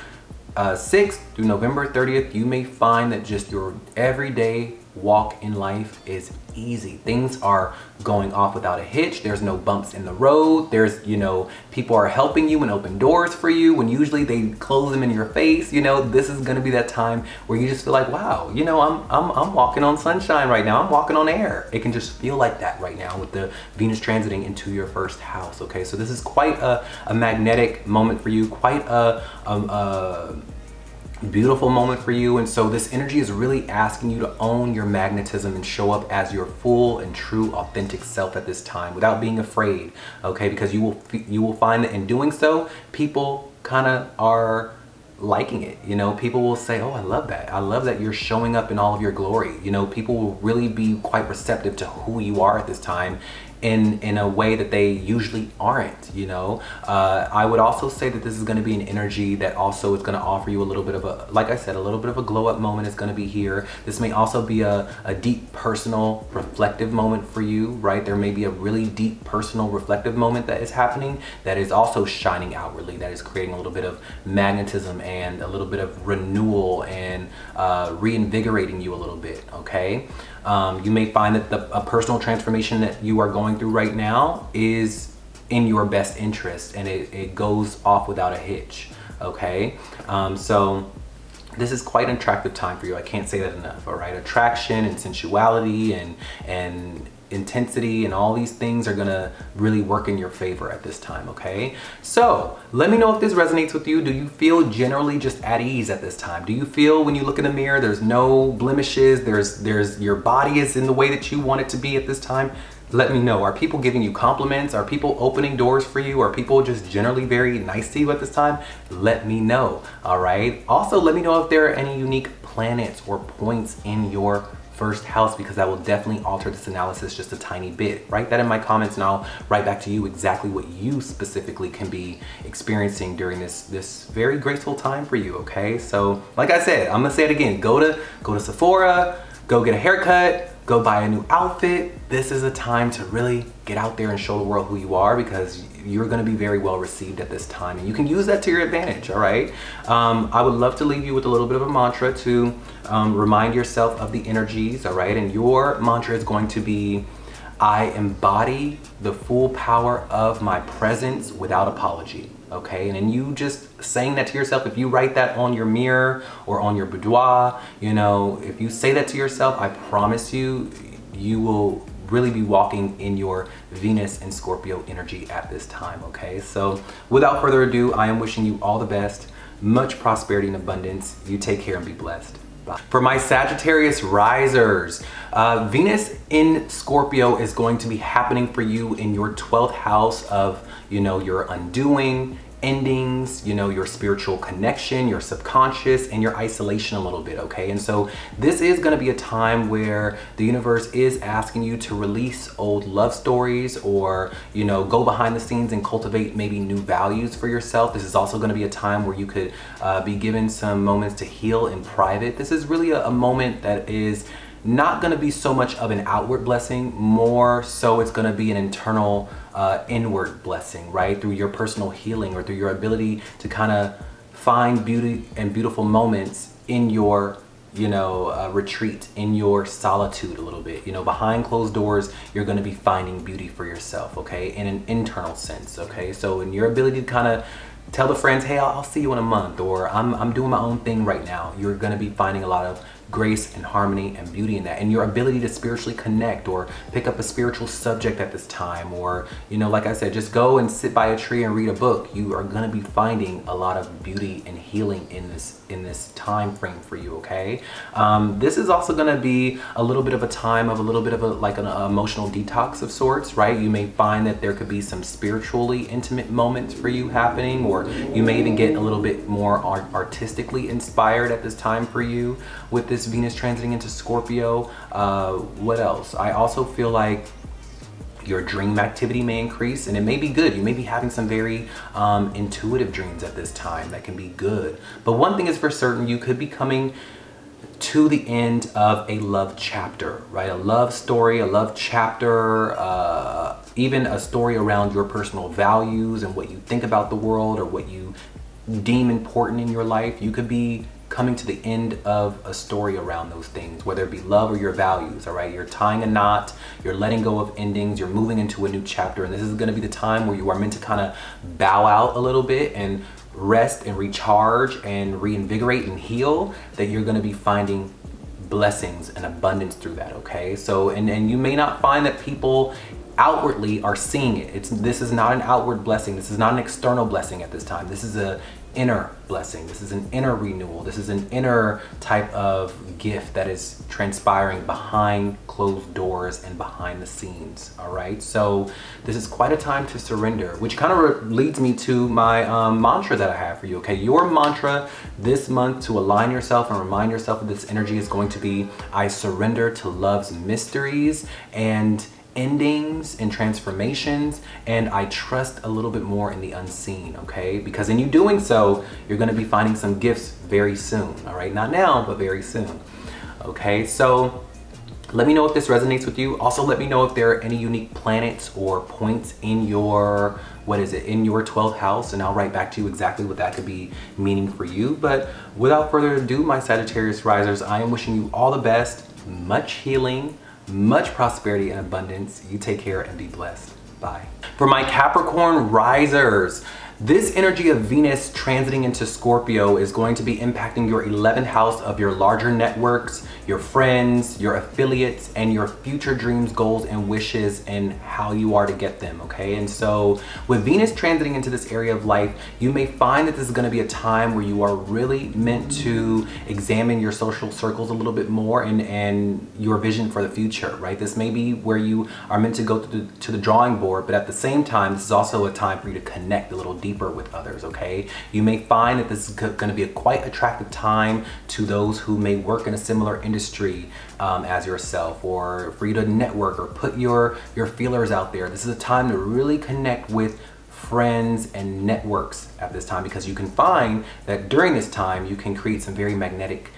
6th through November 30th, you may find that just your everyday walk in life is easy. Things are going off without a hitch. There's no bumps in the road. There's, you know, people are helping you and open doors for you when usually they close them in your face. You know, this is going to be that time where you just feel like, wow, you know, I'm walking on sunshine right now. I'm walking on air. It can just feel like that right now with the Venus transiting into your first house. Okay, so this is quite a magnetic moment for you, quite a beautiful moment for you. And so this energy is really asking you to own your magnetism and show up as your full and true authentic self at this time without being afraid. Okay, because you will find that in doing so, people kind of are liking it. You know, people will say, oh, I love that. I love that you're showing up in all of your glory. You know, people will really be quite receptive to who you are at this time in a way that they usually aren't. You know, I would also say that this is going to be an energy that also is going to offer you a little bit of a, like I said, a little bit of a glow up moment is going to be here. This may also be a deep personal reflective moment for you, right? There may be a really deep personal reflective moment that is happening that is also shining outwardly, that is creating a little bit of magnetism and a little bit of renewal and reinvigorating you a little bit. Okay, you may find that a personal transformation that you are going through right now is in your best interest, and it goes off without a hitch. Okay, so this is quite an attractive time for you. I can't say that enough. All right, attraction and sensuality and intensity and all these things are gonna really work in your favor at this time. Okay, so let me know if this resonates with you. Do you feel generally just at ease at this time? Do you feel when you look in the mirror there's no blemishes, there's your body is in the way that you want it to be at this time? Let me know. Are people giving you compliments? Are people opening doors for you? Are people just generally very nice to you at this time? Let me know. All right, also let me know if there are any unique planets or points in your first house, because that will definitely alter this analysis just a tiny bit. Write that in my comments and I'll write back to you exactly what you specifically can be experiencing during this very graceful time for you. Okay, so like I said, I'm gonna say it again, go to Sephora, go get a haircut, go buy a new outfit. This is a time to really get out there and show the world who you are, because you're going to be very well received at this time, and you can use that to your advantage. All right, I would love to leave you with a little bit of a mantra to remind yourself of the energies. All right, and your mantra is going to be, I embody the full power of my presence without apology. Okay, and then you just saying that to yourself, if you write that on your mirror or on your boudoir, you know, if you say that to yourself, I promise you, you will really be walking in your Venus and Scorpio energy at this time. Okay, so without further ado, I am wishing you all the best, much prosperity and abundance. You take care and be blessed. Bye. For my Sagittarius risers, Venus in Scorpio is going to be happening for you in your 12th house of, you know, your undoing, endings, you know, your spiritual connection, your subconscious, and your isolation a little bit. Okay, and so this is going to be a time where the universe is asking you to release old love stories, or, you know, go behind the scenes and cultivate maybe new values for yourself. This is also going to be a time where you could be given some moments to heal in private. This is really a moment that is not going to be so much of an outward blessing, more so it's going to be an internal inward blessing, right? Through your personal healing, or through your ability to kind of find beauty and beautiful moments in your, you know, retreat, in your solitude a little bit. You know, behind closed doors, you're going to be finding beauty for yourself, okay, in an internal sense. Okay, so in your ability to kind of tell the friends, hey, I'll see you in a month, or I'm doing my own thing right now, you're going to be finding a lot of grace and harmony and beauty in that. And your ability to spiritually connect or pick up a spiritual subject at this time, or, you know, like I said, just go and sit by a tree and read a book. You are going to be finding a lot of beauty and healing in this time frame for you. Okay, this is also going to be a little bit of a time of a little bit of a like an emotional detox of sorts, right? You may find that there could be some spiritually intimate moments for you happening, or you may even get a little bit more artistically inspired at this time for you with this Venus transiting into Scorpio. What else? I also feel like your dream activity may increase, and it may be good. You may be having some very intuitive dreams at this time that can be good. But one thing is for certain, you could be coming to the end of a love chapter, right? A love story, a love chapter, even a story around your personal values and what you think about the world, or what you deem important in your life. You could be coming to the end of a story around those things, whether it be love or your values, all right? You're tying a knot, you're letting go of endings, you're moving into a new chapter, and this is gonna be the time where you are meant to kind of bow out a little bit and rest and recharge and reinvigorate and heal, that you're gonna be finding blessings and abundance through that, okay? So, and you may not find that people outwardly are seeing it. This is not an outward blessing. This is not an external blessing at this time. This is a inner blessing. This is an inner renewal. This is an inner type of gift that is transpiring behind closed doors and behind the scenes, all right? So this is quite a time to surrender, which kind of leads me to my mantra that I have for you, okay? Your mantra this month to align yourself and remind yourself of this energy is going to be, I surrender to love's mysteries and endings and transformations, and I trust a little bit more in the unseen, okay? Because in you doing so, you're gonna be finding some gifts very soon, all right? Not now, but very soon, okay? So let me know if this resonates with you. Also, let me know if there are any unique planets or points in your, in your 12th house, and I'll write back to you exactly what that could be meaning for you. But without further ado, my Sagittarius risers, I am wishing you all the best, much healing, much prosperity and abundance. You take care and be blessed. Bye. For my Capricorn risers, this energy of Venus transiting into Scorpio is going to be impacting your 11th house of your larger networks, your friends, your affiliates, and your future dreams, goals, and wishes, and how you are to get them, okay? And so with Venus transiting into this area of life, you may find that this is going to be a time where you are really meant to examine your social circles a little bit more and your vision for the future, right? This may be where you are meant to go to the drawing board, but at the same time, this is also a time for you to connect a little deeper with others, okay? You may find that this is going to be a quite attractive time to those who may work in a similar industry as yourself, or for you to network or put your feelers out there. This is a time to really connect with friends and networks at this time, because you can find that during this time you can create some very magnetic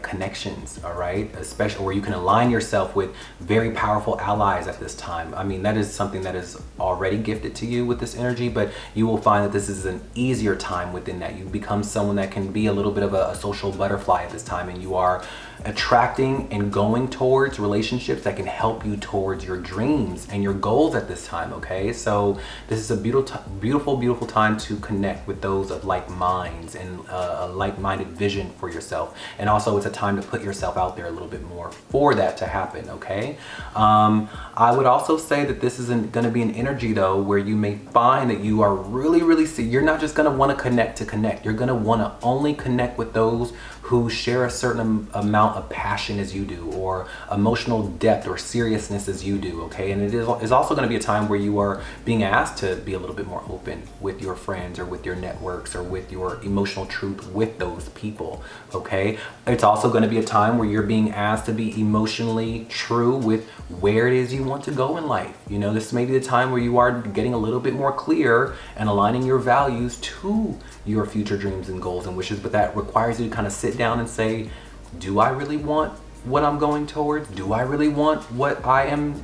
connections, all right? Especially where you can align yourself with very powerful allies at this time. I mean, that is something that is already gifted to you with this energy, but you will find that this is an easier time within that. You become someone that can be a little bit of a social butterfly at this time, and you are attracting and going towards relationships that can help you towards your dreams and your goals at this time, okay? So this is a beautiful time to connect with those of like minds and a like-minded vision for yourself. And also it's a time to put yourself out there a little bit more for that to happen, okay? I would also say that this isn't going to be an energy though where you may find that you are really you're not just going to want to connect. You're going to want to only connect with those who share a certain amount of passion as you do, or emotional depth or seriousness as you do, okay? And it is also going to be a time where you are being asked to be a little bit more open with your friends or with your networks or with your emotional truth with those people, okay? It's also going to be a time where you're being asked to be emotionally true with where it is you want to go in life. You know, this may be the time where you are getting a little bit more clear and aligning your values to your future dreams and goals and wishes, but that requires you to kind of sit down and say, do I really want what I'm going towards? Do I really want what I am,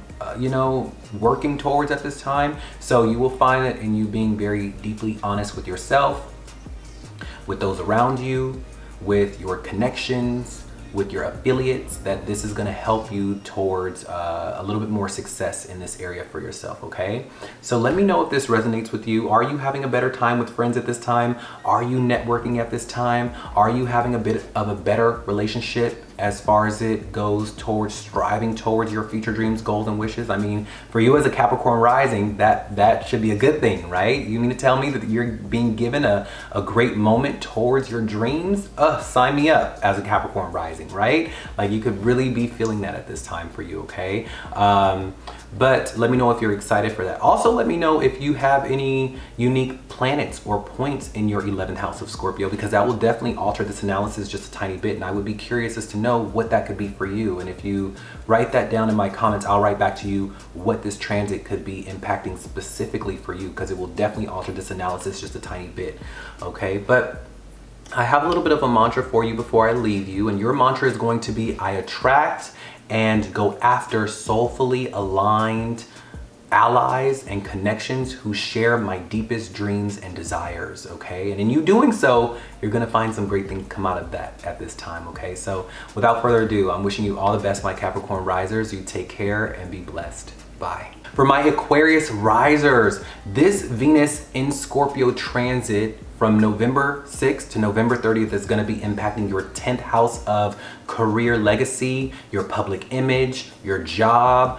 working towards at this time? So you will find that in you being very deeply honest with yourself, with those around you, with your connections, with your affiliates, that this is going to help you towards a little bit more success in this area for yourself, okay? So let me know if this resonates with you. Are you having a better time with friends at this time? Are you networking at this time? Are you having a bit of a better relationship as far as it goes towards striving towards your future dreams, goals, and wishes? I mean, for you as a Capricorn rising, that should be a good thing, right? You mean to tell me that you're being given a great moment towards your dreams? Sign me up as a Capricorn rising, right? Like, you could really be feeling that at this time for you, okay? But let me know if you're excited for that. Also, let me know if you have any unique planets or points in your 11th house of Scorpio, because that will definitely alter this analysis just a tiny bit, and I would be curious as to know what that could be for you. And if you write that down in my comments, I'll write back to you what this transit could be impacting specifically for you, because it will definitely alter this analysis just a tiny bit, okay? But I have a little bit of a mantra for you before I leave you, and your mantra is going to be, I attract and go after soulfully aligned allies and connections who share my deepest dreams and desires, okay? And in you doing so, you're gonna find some great things come out of that at this time, okay? So without further ado, I'm wishing you all the best, my Capricorn risers. You take care and be blessed. Bye. For my Aquarius risers, this Venus in Scorpio transit from November 6th to November 30th is going to be impacting your 10th house of career legacy, your public image, your job,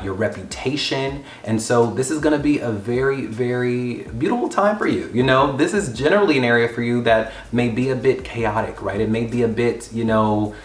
your reputation. And so this is going to be a very, very beautiful time for you. You know, this is generally an area for you that may be a bit chaotic, right? It may be a bit, you know,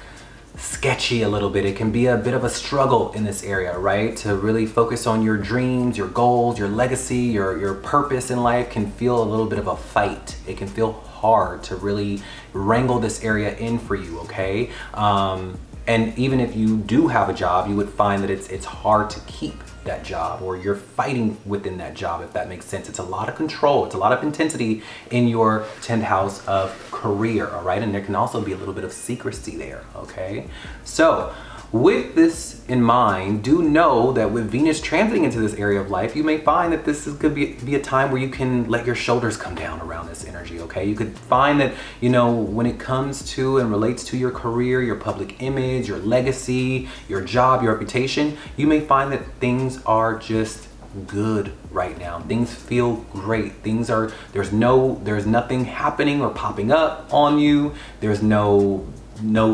sketchy a little bit. It can be a bit of a struggle in this area, right? To really focus on your dreams, your goals, your legacy, your purpose in life can feel a little bit of a fight. It can feel hard to really wrangle this area in for you, okay? And even if you do have a job, you would find that it's hard to keep that job, or you're fighting within that job, if that makes sense. It's a lot of control, it's a lot of intensity in your 10th house of career, all right? And there can also be a little bit of secrecy there, okay? So with this in mind, do know that with Venus transiting into this area of life, you may find that this could be a time where you can let your shoulders come down around this energy, okay? You could find that, you know, when it comes to and relates to your career, your public image, your legacy, your job, your reputation, you may find that things are just good right now. Things feel great. Things are, there's nothing happening or popping up on you. There's no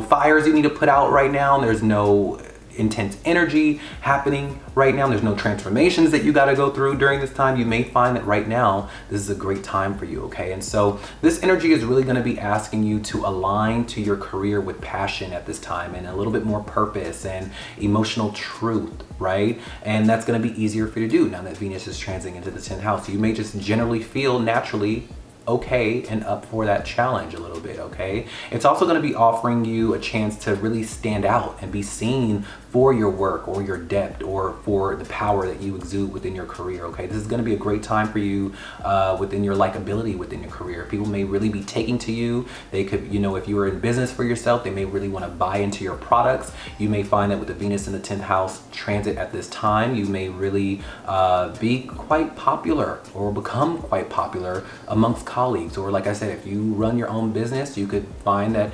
fires you need to put out right now. There's no intense energy happening right now. There's no transformations that you got to go through during this time. You may find that right now, this is a great time for you, okay? And so this energy is really going to be asking you to align to your career with passion at this time, and a little bit more purpose and emotional truth, right? And that's going to be easier for you to do now that Venus is transiting into the 10th house. So you may just generally feel naturally okay and up for that challenge a little bit, okay? It's also going to be offering you a chance to really stand out and be seen for your work or your depth or for the power that you exude within your career, okay? This is going to be a great time for you within your likability within your career. People may really be taking to you. They could, you know, if you were in business for yourself, they may really want to buy into your products. You may find that with the Venus in the 10th house transit at this time, you may really be quite popular or become quite popular amongst colleagues. Or like I said, if you run your own business, you could find that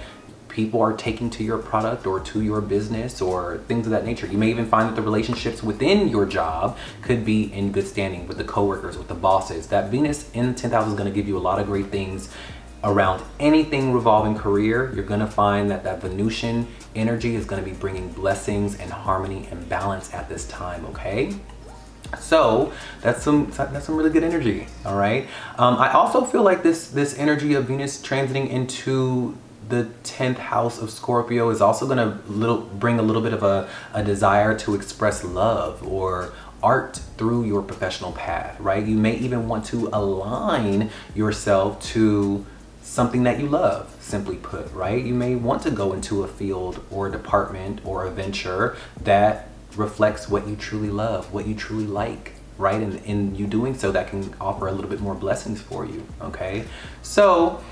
people are taking to your product or to your business or things of that nature. You may even find that the relationships within your job could be in good standing with the coworkers, with the bosses. That Venus in the 10th house is going to give you a lot of great things around anything revolving career. You're going to find that that Venusian energy is going to be bringing blessings and harmony and balance at this time, okay? So that's some really good energy, all right? I also feel like this energy of Venus transiting into the 10th house of Scorpio is also going to bring a little bit of a desire to express love or art through your professional path, right? You may even want to align yourself to something that you love, simply put, right? You may want to go into a field or a department or a venture that reflects what you truly love, what you truly like, right? And in you doing so, that can offer a little bit more blessings for you, okay? So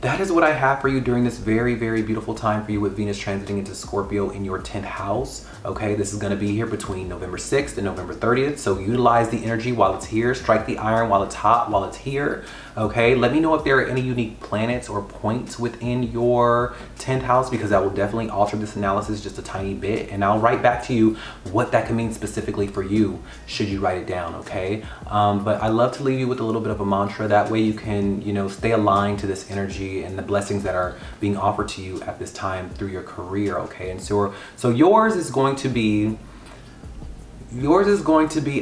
that is what I have for you during this very, very beautiful time for you with Venus transiting into Scorpio in your 10th house. Okay, this is going to be here between November 6th and November 30th. So utilize the energy while it's here. Strike the iron while it's hot, while it's here. Okay, let me know if there are any unique planets or points within your 10th house, because that will definitely alter this analysis just a tiny bit. And I'll write back to you what that can mean specifically for you, should you write it down, okay? But I love to leave you with a little bit of a mantra. That way you can, you know, stay aligned to this energy and the blessings that are being offered to you at this time through your career, okay? And so yours is going to be,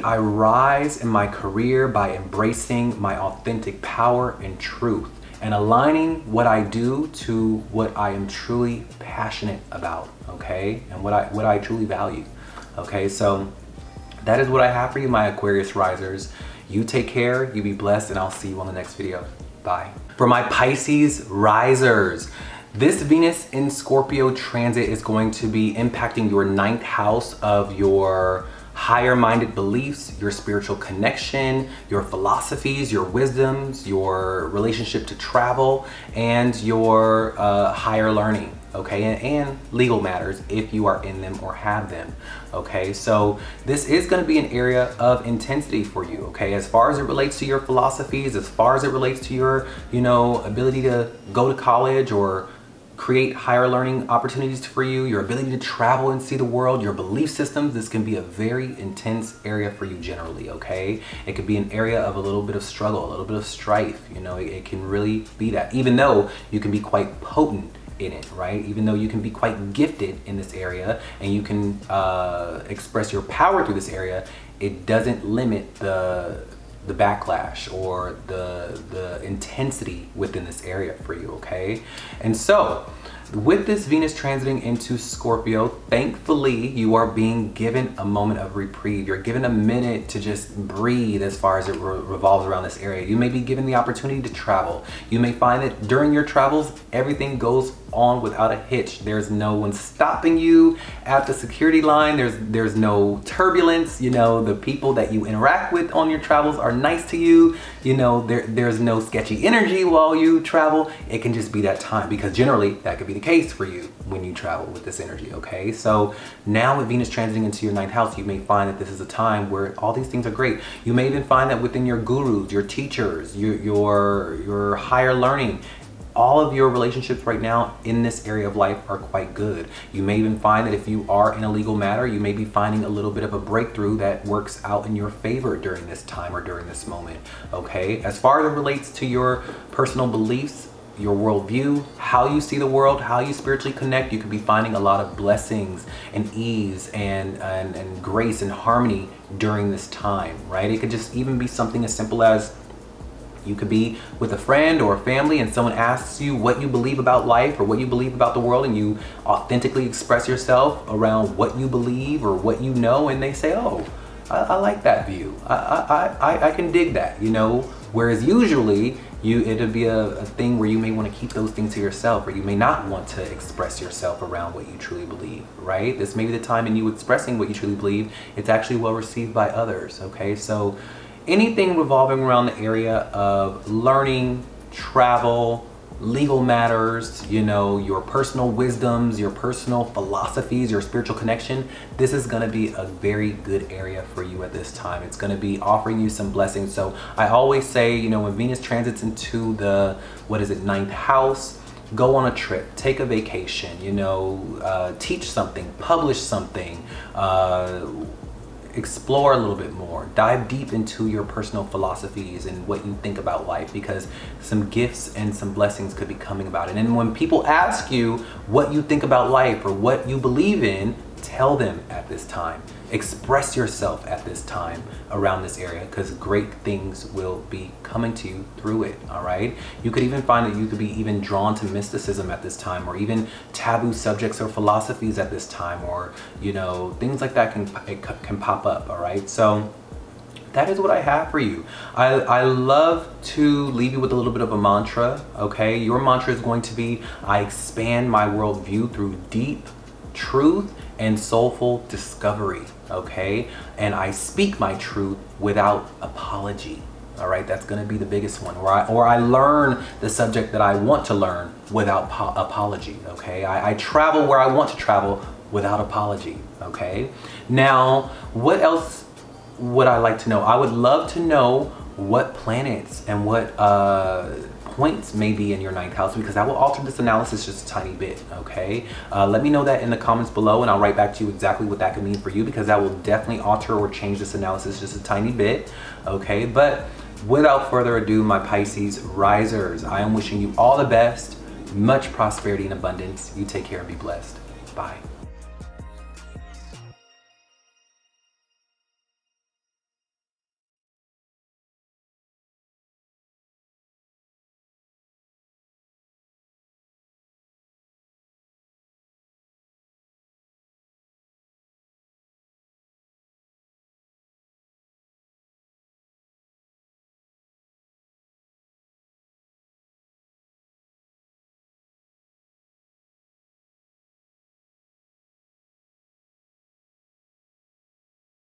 I rise in my career by embracing my authentic power and truth and aligning what I do to what I am truly passionate about, okay? And what I truly value, okay? So that is what I have for you, my Aquarius risers. You take care, you be blessed, and I'll see you on the next video. Bye. For my Pisces risers, this Venus in Scorpio transit is going to be impacting your 9th house of your higher-minded beliefs, your spiritual connection, your philosophies, your wisdoms, your relationship to travel, and your higher learning. okay? And legal matters if you are in them or have them, okay? So this is going to be an area of intensity for you, okay? As far as it relates to your philosophies, as far as it relates to your, you know, ability to go to college or create higher learning opportunities for you, your ability to travel and see the world, your belief systems, this can be a very intense area for you generally, okay? It could be an area of a little bit of struggle, a little bit of strife, you know, it can really be that, even though you can be quite potent in it, right? Even though you can be quite gifted in this area and you can express your power through this area, it doesn't limit the backlash or the intensity within this area for you, okay? And so with this Venus transiting into Scorpio, thankfully you are being given a moment of reprieve. You're given a minute to just breathe as far as it revolves around this area. You may be given the opportunity to travel. You may find that during your travels, everything goes on without a hitch. There's no one stopping you at the security line. There's no turbulence. You know, the people that you interact with on your travels are nice to you. You know, there's no sketchy energy while you travel. It can just be that time, because generally that could be the case for you when you travel with this energy, okay? So now with Venus transiting into your 9th house, you may find that this is a time where all these things are great. You may even find that within your gurus, your teachers, your higher learning, all of your relationships right now in this area of life are quite good. You may even find that if you are in a legal matter, you may be finding a little bit of a breakthrough that works out in your favor during this time or during this moment, okay? As far as it relates to your personal beliefs, your worldview, how you see the world, how you spiritually connect, you could be finding a lot of blessings and ease and grace and harmony during this time, right? It could just even be something as simple as you could be with a friend or a family and someone asks you what you believe about life or what you believe about the world, and you authentically express yourself around what you believe or what you know, and they say, oh, I like that view. I can dig that, you know? Whereas usually it'll be a thing where you may want to keep those things to yourself, or you may not want to express yourself around what you truly believe, right? This may be the time in you expressing what you truly believe, it's actually well received by others, okay? So anything revolving around the area of learning, travel, legal matters, you know, your personal wisdoms, your personal philosophies, your spiritual connection, this is going to be a very good area for you at this time. It's going to be offering you some blessings. So I always say, you know, when Venus transits into the, 9th house, go on a trip, take a vacation, you know, teach something, publish something, explore a little bit more, dive deep into your personal philosophies and what you think about life, because some gifts and some blessings could be coming about it. And when people ask you what you think about life or what you believe in, tell them at this time. Express yourself at this time around this area, because great things will be coming to you through it, all right? You could even find that you could be even drawn to mysticism at this time, or even taboo subjects or philosophies at this time, or, you know, things like that can pop up, all right? So that is what I have for you. I love to leave you with a little bit of a mantra, okay? Your mantra is going to be, I expand my worldview through deep truth and soulful discovery, okay? And I speak my truth without apology, all right? That's gonna be the biggest one. Or I learn the subject that I want to learn without apology, okay? I travel where I want to travel without apology, okay? Now, what else would I like to know? I would love to know what planets and what points may be in your 9th house, because that will alter this analysis just a tiny bit, okay? Let me know that in the comments below, and I'll write back to you exactly what that could mean for you, because that will definitely alter or change this analysis just a tiny bit, okay? But without further ado, my Pisces risers, I am wishing you all the best, much prosperity and abundance. You take care and be blessed. Bye.